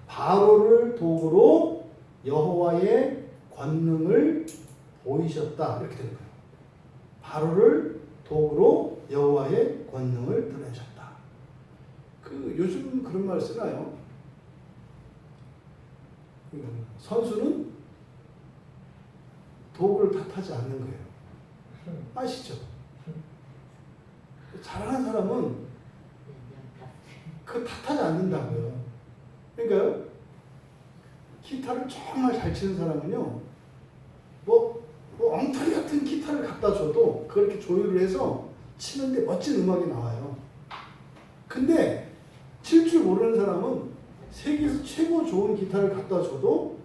바로를 도구로 여호와의 권능을 보이셨다 이렇게 되는 거예요. 바로를 도구로 여호와의 권능을 드러내셨다. 요즘 그런 말 쓰나요? 선수는 도구를 탓하지 않는 거예요. 아시죠? 잘하는 사람은 그 탓하지 않는다고요. 그러니까요, 기타를 정말 잘 치는 사람은요, 뭐 엉터리 같은 기타를 갖다 줘도 그걸 이렇게 조율을 해서 치는데 멋진 음악이 나와요. 근데 칠 줄 모르는 사람은 세계에서 최고 좋은 기타를 갖다 줘도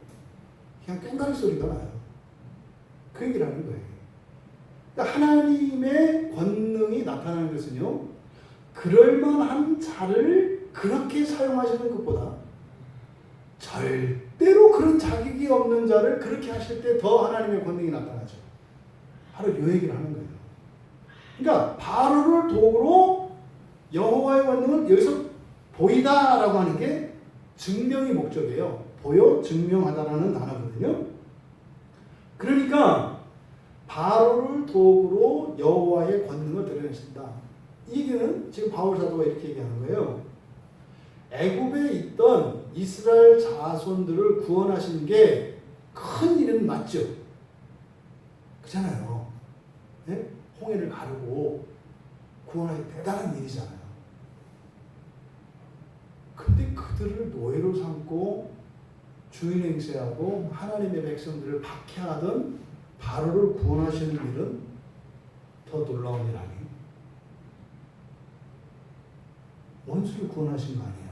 그냥 꽹가리 소리가 나요. 그 얘기를 하는 거예요. 그러니까 하나님의 권능이 나타나는 것은요, 그럴만한 자를 그렇게 사용하시는 것보다 절대로 그런 자격이 없는 자를 그렇게 하실 때 더 하나님의 권능이 나타나죠. 바로 이 얘기를 하는 거예요. 그러니까 바로를 도구로 여호와의 권능을 여기서 보이다라고 하는 게 증명이 목적이에요. 보여, 증명하다라는 단어거든요. 그러니까 바로를 도구로 여호와의 권능을 드러내신다. 이 얘기는 지금 바울 사도가 이렇게 얘기하는 거예요. 애굽에 있던 이스라엘 자손들을 구원하신 게 큰 일은 맞죠. 그렇잖아요. 네? 홍해를 가르고 구원하기 대단한 일이잖아요. 근데 그들을 노예로 삼고 주인 행세하고 하나님의 백성들을 박해하던 바로를 구원하시는 일은 더 놀라운 일 아니에요? 원수를 구원하신 거 아니에요?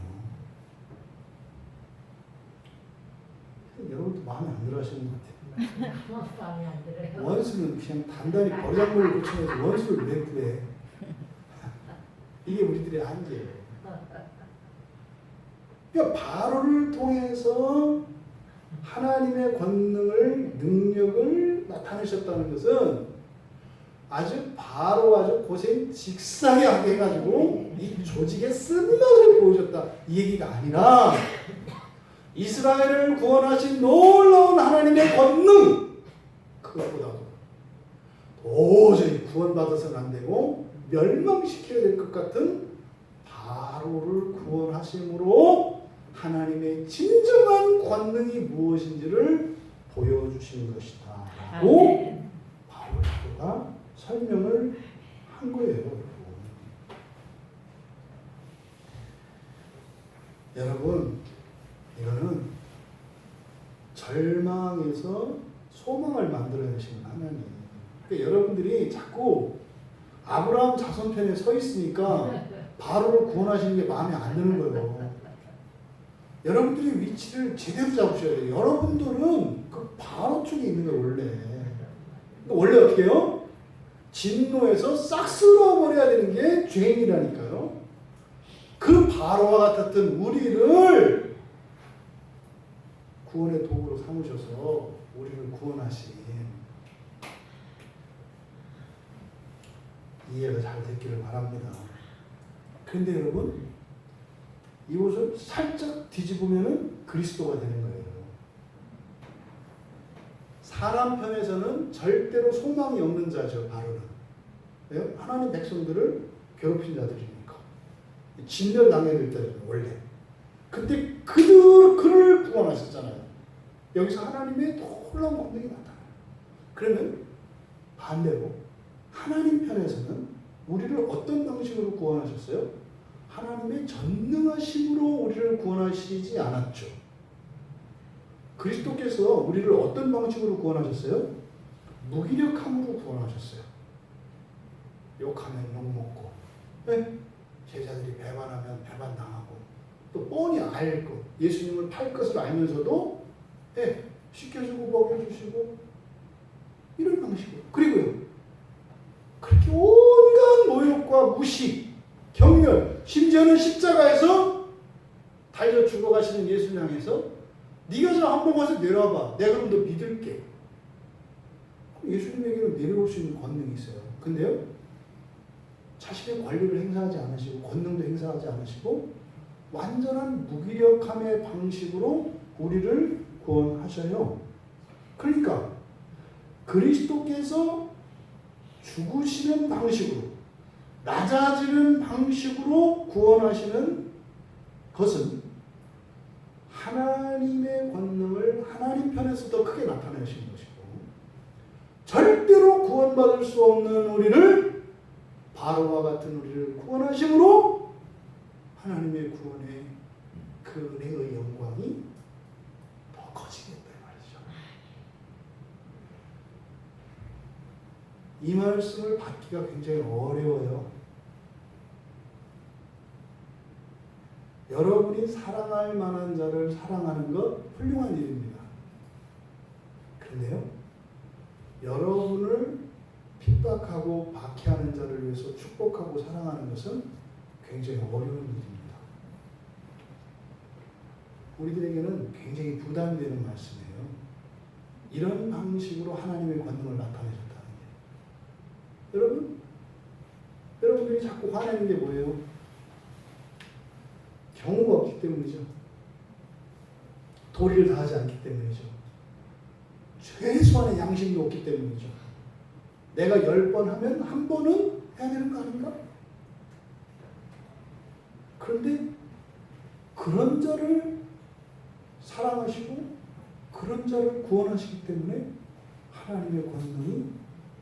여러분도 마음에 안 들어 하시는 것 같아요. 마음에 안 들어요. 원수는 그냥 단단히 버르장머리를 고쳐내서 원수를 왜 구해? 이게 우리들의 한계예요. 그러니까 바로를 통해서 하나님의 권능을, 능력을 나타내셨다는 것은 아주 고생 직사하게 해가지고 이 조직의 쓴맛을 보여줬다 이 얘기가 아니라 이스라엘을 구원하신 놀라운 하나님의 권능, 그것보다도 도저히 구원받아서는 안 되고 멸망시켜야 될 것 같은 바로를 구원하심으로 하나님의 진정한 권능이 무엇인지를 보여주신 것이다 라고 아멘. 바울 사도가 설명을 한 거예요. 여러분, 이거는 절망에서 소망을 만들어내시는 하나님. 그러니까 여러분들이 자꾸 아브라함 자손편에 서 있으니까 바로를 구원하시는 게 마음에 안 드는 거예요. 여러분들이 위치를 제대로 잡으셔야 돼요. 여러분들은 그 바로 쪽에 있는 거예요, 원래. 그러니까 원래 어떻게 해요? 진노에서 싹 쓸어버려야 되는 게 죄인이라니까요. 그 바로와 같았던 우리를 구원의 도구로 삼으셔서 우리를 구원하신, 이해가 잘 됐기를 바랍니다. 그런데 여러분, 이것을 살짝 뒤집으면 그리스도가 되는 거예요. 사람 편에서는 절대로 소망이 없는 자죠, 바로는. 왜요? 하나님 백성들을 괴롭힌 자들이니까. 진멸당해야 될 때는 원래. 그때 그를 구원하셨잖아요. 여기서 하나님의 놀라운 권능이 나타나요. 그러면 반대로 하나님 편에서는 우리를 어떤 방식으로 구원하셨어요? 하나님의 전능하심으로 우리를 구원하시지 않았죠. 그리스도께서 우리를 어떤 방식으로 구원하셨어요? 무기력함으로 구원하셨어요. 욕하면 욕먹고, 네? 제자들이 배반하면 배반당하고, 또 뻔히 알 것, 예수님을 팔 것을 알면서도 네, 시켜주고 먹여주시고 이런 방식으로. 그리고요, 그렇게 온갖 모욕과 무시, 경멸, 심지어는 십자가에서 달려 죽어가시는 예수님 향해서 네가 저 한 번 와서 내려와봐, 내가 그럼 너 믿을게. 예수님에게는 내려올 수 있는 권능이 있어요. 근데요, 자신의 권리를 행사하지 않으시고 권능도 행사하지 않으시고 완전한 무기력함의 방식으로 우리를 구원하셔요. 그러니까 그리스도께서 죽으시는 방식으로, 낮아지는 방식으로 구원하시는 것은 하나님의 권능을 하나님 편에서 더 크게 나타내시는 것이고, 절대로 구원받을 수 없는 우리를, 바로와 같은 우리를 구원하심으로 하나님의 구원의 그 은혜의 영광이 더 커지겠다 말이죠. 이 말씀을 받기가 굉장히 어려워요. 여러분이 사랑할 만한 자를 사랑하는 것 훌륭한 일입니다. 그런데요, 여러분을 핍박하고 박해하는 자를 위해서 축복하고 사랑하는 것은 굉장히 어려운 일입니다. 우리들에게는 굉장히 부담이 되는 말씀이에요. 이런 방식으로 하나님의 권능을 나타내셨다는 게. 여러분들이 자꾸 화내는 게 뭐예요? 경우가 없기 때문이죠. 도리를 다하지 않기 때문이죠. 최소한의 양심이 없기 때문이죠. 내가 10번 하면 한 번은 해야 되는 거 아닌가? 그런데 그런 자를 사랑하시고 그런 자를 구원하시기 때문에 하나님의 권능이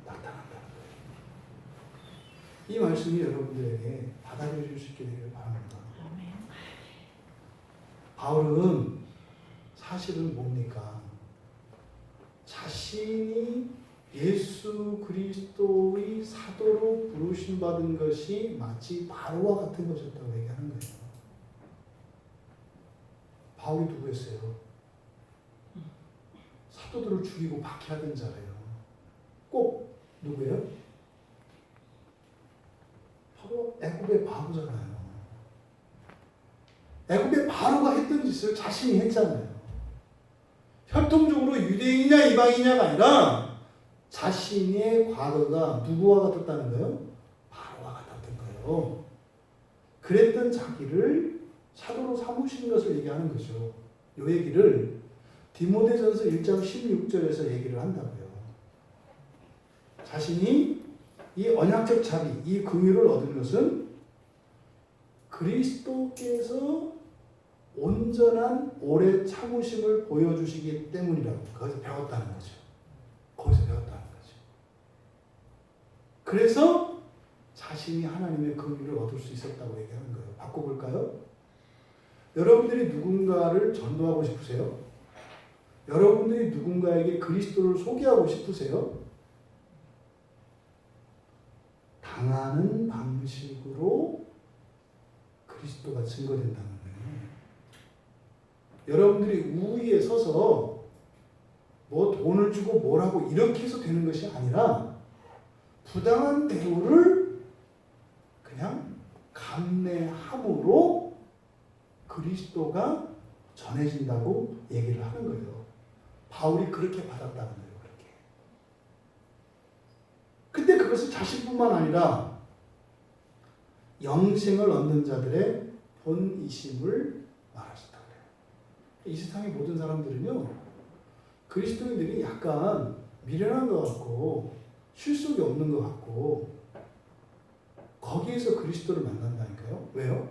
나타난다는 거예요. 이 말씀이 여러분들에게 받아들일 수 있게 되길 바랍니다. 바울은 사실은 뭡니까? 자신이 예수 그리스도의 사도로 부르심 받은 것이 마치 바로와 같은 것이었다고 얘기하는 거예요. 바울이 누구였어요? 사도들을 죽이고 박해하던 자래요. 꼭 누구예요? 바로 애굽의 바로잖아요. 애굽의 바로가 했던 짓을 자신이 했잖아요. 혈통적으로 유대인이냐 이방인이냐가 아니라 자신의 과거가 누구와 같았다는 거예요? 바로와 같았던 거예요. 그랬던 자기를 사도로 삼으신 것을 얘기하는 거죠. 이 얘기를 디모데전서 1장 16절에서 얘기를 한다고요. 자신이 이 언약적 자비, 이 긍휼을 얻은 것은 그리스도께서 온전한 오래 참으심을 보여주시기 때문이라고. 거기서 배웠다는 거죠. 거기서 배웠다는 거죠. 그래서 자신이 하나님의 긍휼을 얻을 수 있었다고 얘기하는 거예요. 바꿔볼까요? 여러분들이 누군가를 전도하고 싶으세요? 여러분들이 누군가에게 그리스도를 소개하고 싶으세요? 당하는 방식으로 그리스도가 증거된다는 거예요. 여러분들이 우위에 서서 뭐 돈을 주고 뭘 하고 이렇게 해서 되는 것이 아니라 부당한 대우를 그냥 감내함으로 그리스도가 전해진다고 얘기를 하는 거예요. 바울이 그렇게 받았다는 거예요. 그렇게. 근데 그것을 자신뿐만 아니라 영생을 얻는 자들의 본이심을 말하셨다 그래요. 이 세상의 모든 사람들은요, 그리스도인들이 약간 미련한 것 같고 실속이 없는 것 같고 거기에서 그리스도를 만난다니까요. 왜요?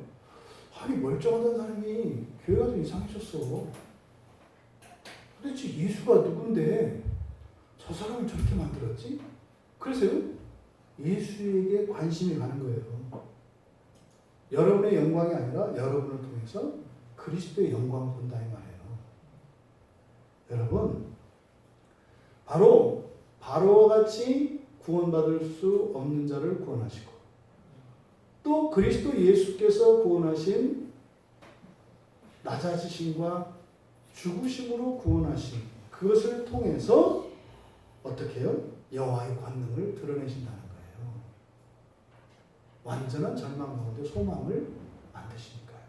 아니 멀쩡하던 사람이 교회가 좀 이상해졌어. 도대체 예수가 누군데 저 사람을 저렇게 만들었지? 그래서요, 예수에게 관심이 가는 거예요. 여러분의 영광이 아니라 여러분을 통해서 그리스도의 영광을 본다 이 말이에요. 여러분, 바로 바로와 같이 구원받을 수 없는 자를 구원하시고 또 그리스도 예수께서 구원하신 낮아지심과 죽으심으로 구원하신 그것을 통해서 어떻게 해요? 여호와의 권능을 드러내신다는 거예요. 완전한 절망 가운데 소망을 만드시니까요.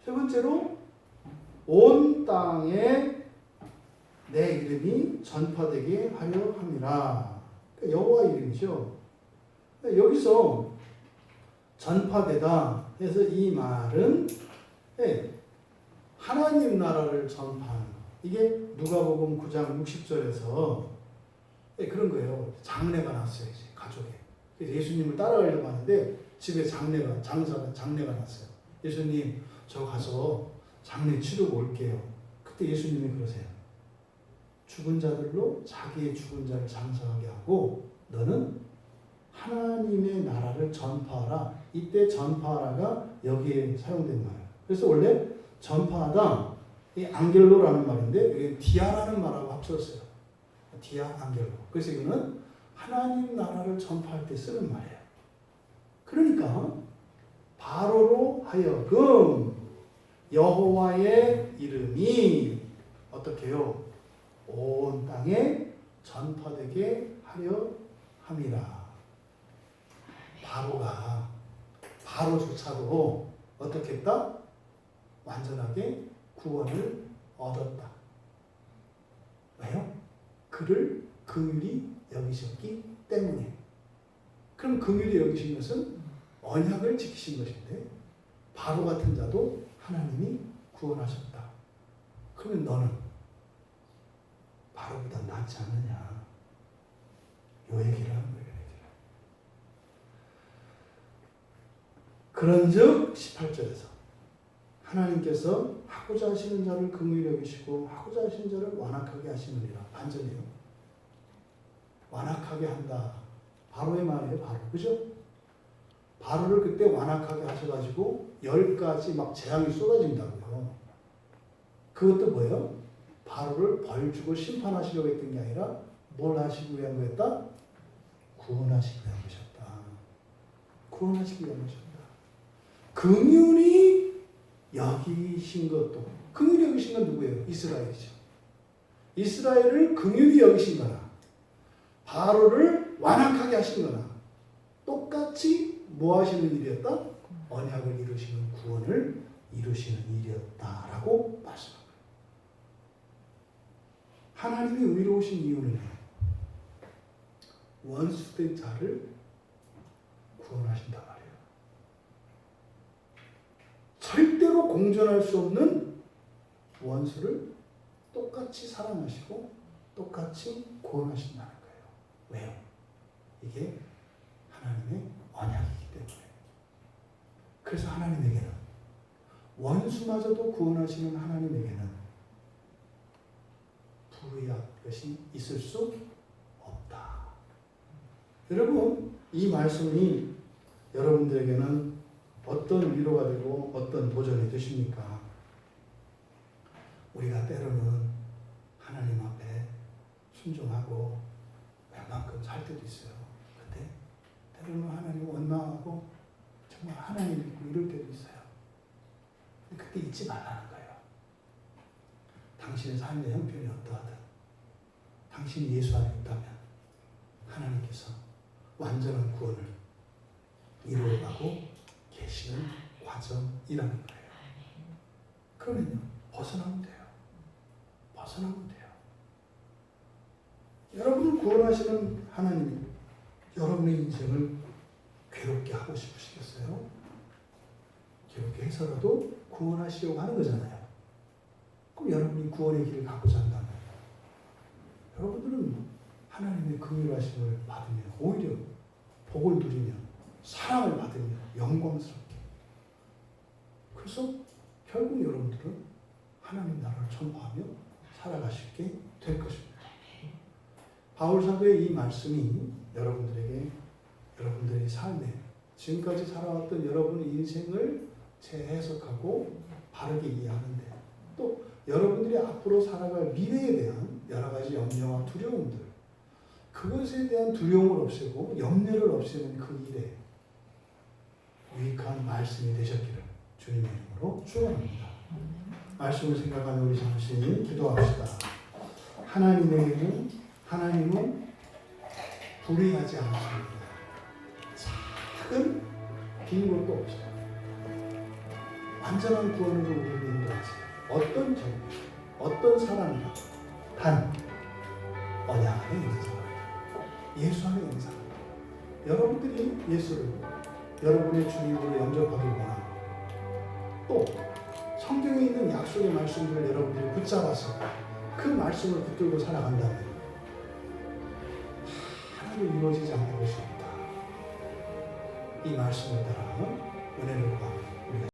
세 번째로 온 땅에 내 이름이 전파되게 하려 함이라. 그러니까 여호와의 이름이죠. 여기서 전파되다 해서 이 말은 하나님 나라를 전파하는 거. 이게 누가복음 9장 60절에서 그런 거예요. 장례가 났어요. 이제 가족에. 그래서 예수님을 따라가려고 하는데 집에 장례가 났어요. 예수님, 저 가서 장례 치르고 올게요. 그때 예수님이 그러세요. 죽은 자들로 자기의 죽은 자를 장사하게 하고 너는 하나님의 나라를 전파하라. 이때 전파하라가 여기에 사용된 말이에요. 그래서 원래 전파하다, 이 안겔로라는 말인데 여기 디아라는 말하고 합쳤어요. 디아 안겔로. 그래서 이거는 하나님 나라를 전파할 때 쓰는 말이에요. 그러니까 바로로 하여금 여호와의 이름이 어떻게 해요? 온 땅에 전파되게 하려 함이라. 바로조차도 어떻게 했다? 완전하게 구원을 얻었다. 왜요? 그를 긍휼히 여기셨기 때문에. 그럼 긍휼히 여기신 것은 언약을 지키신 것인데 바로 같은 자도 하나님이 구원하셨다. 그러면 너는 바로보다 낫지 않느냐? 요 얘기를 하는 거예요. 그런즉 18절에서 하나님께서 하고자 하시는 자를 긍휼히 여기시고 하고자 하시는 자를 완악하게 하시느니라. 반전이에요. 완악하게 한다. 바로의 말이에요. 바로. 그죠? 바로를 그때 완악하게 하셔가지고 10가지 막 재앙이 쏟아진다고요. 그것도 뭐예요? 바로를 벌주고 심판하시려고 했던 게 아니라 뭘 하시기 위한 거였다? 구원하시기 위한 것이었다. 구원하시기 위한 것이었다. 긍휼히 여기신 것도, 긍휼히 여기신 건 누구예요? 이스라엘이죠. 이스라엘을 긍휼히 여기신 거나 바로를 완악하게 하신 거나 똑같이 뭐 하시는 일이었다? 언약을 이루시는, 구원을 이루시는 일이었다라고 말씀합니다. 하나님이 의로우신 이유는 원수된 자를 구원하신다 말이에요. 절대로 공존할 수 없는 원수를 똑같이 사랑하시고 똑같이 구원하신다는 거예요. 왜요? 이게 하나님의 언약이기 때문에. 그래서 하나님에게는 원수마저도 구원하시는 하나님에게는 불의한 것이 있을 수 없다. 여러분, 이 말씀이 여러분들에게는 어떤 위로가 되고 어떤 도전이 되십니까? 우리가 때로는 하나님 앞에 순종하고 웬만큼 살 때도 있어요. 근데 때로는 하나님 원망하고 정말 하나님 믿고 이럴 때도 있어요. 근데 그때 잊지 말라는 거예요. 당신의 삶의 형편이 어떠하든 당신이 예수 안에 있다면 하나님께서 완전한 구원을 이루어가고 계시는 과정이라는 거예요. 그러면요, 벗어나면 돼요. 벗어나면 돼요. 여러분을 구원하시는 하나님이 여러분의 인생을 괴롭게 하고 싶으시겠어요? 괴롭게 해서라도 구원하시려고 하는 거잖아요. 그럼 여러분이 구원의 길을 갖고자 한다면 여러분들은 하나님의 긍휼하심을 받으며 오히려 복을 누리며 사랑을 받으며 영광스럽게, 그래서 결국 여러분들은 하나님 나라를 전파하며 살아가시게 될 것입니다. 바울 사도의 이 말씀이 여러분들에게 여러분들의 삶에 지금까지 살아왔던 여러분의 인생을 재해석하고 바르게 이해하는데, 또 여러분들이 앞으로 살아갈 미래에 대한 여러 가지 염려와 두려움들, 그것에 대한 두려움을 없애고 염려를 없애는 그 일에 유익한 말씀이 되셨기를 주님의 이름으로 축원합니다. 말씀을 생각하며 우리 잠시 기도합시다. 하나님은 불의하지 않으십니다. 작은 빈 것도 없어요. 완전한 구원으로 우리를 인도하세요. 어떤 점, 어떤 사람이나 단 언약 안에 있는 사람, 예수 안에 있는 사람, 여러분들이 예수를 여러분의 주님으로 영접하길 원하고, 또 성경에 있는 약속의 말씀들을 여러분들이 붙잡아서 그 말씀을 붙들고 살아간다면 하나도 이루어지지 않는 것이 없다. 이 말씀을 따라 은혜를 구합니다.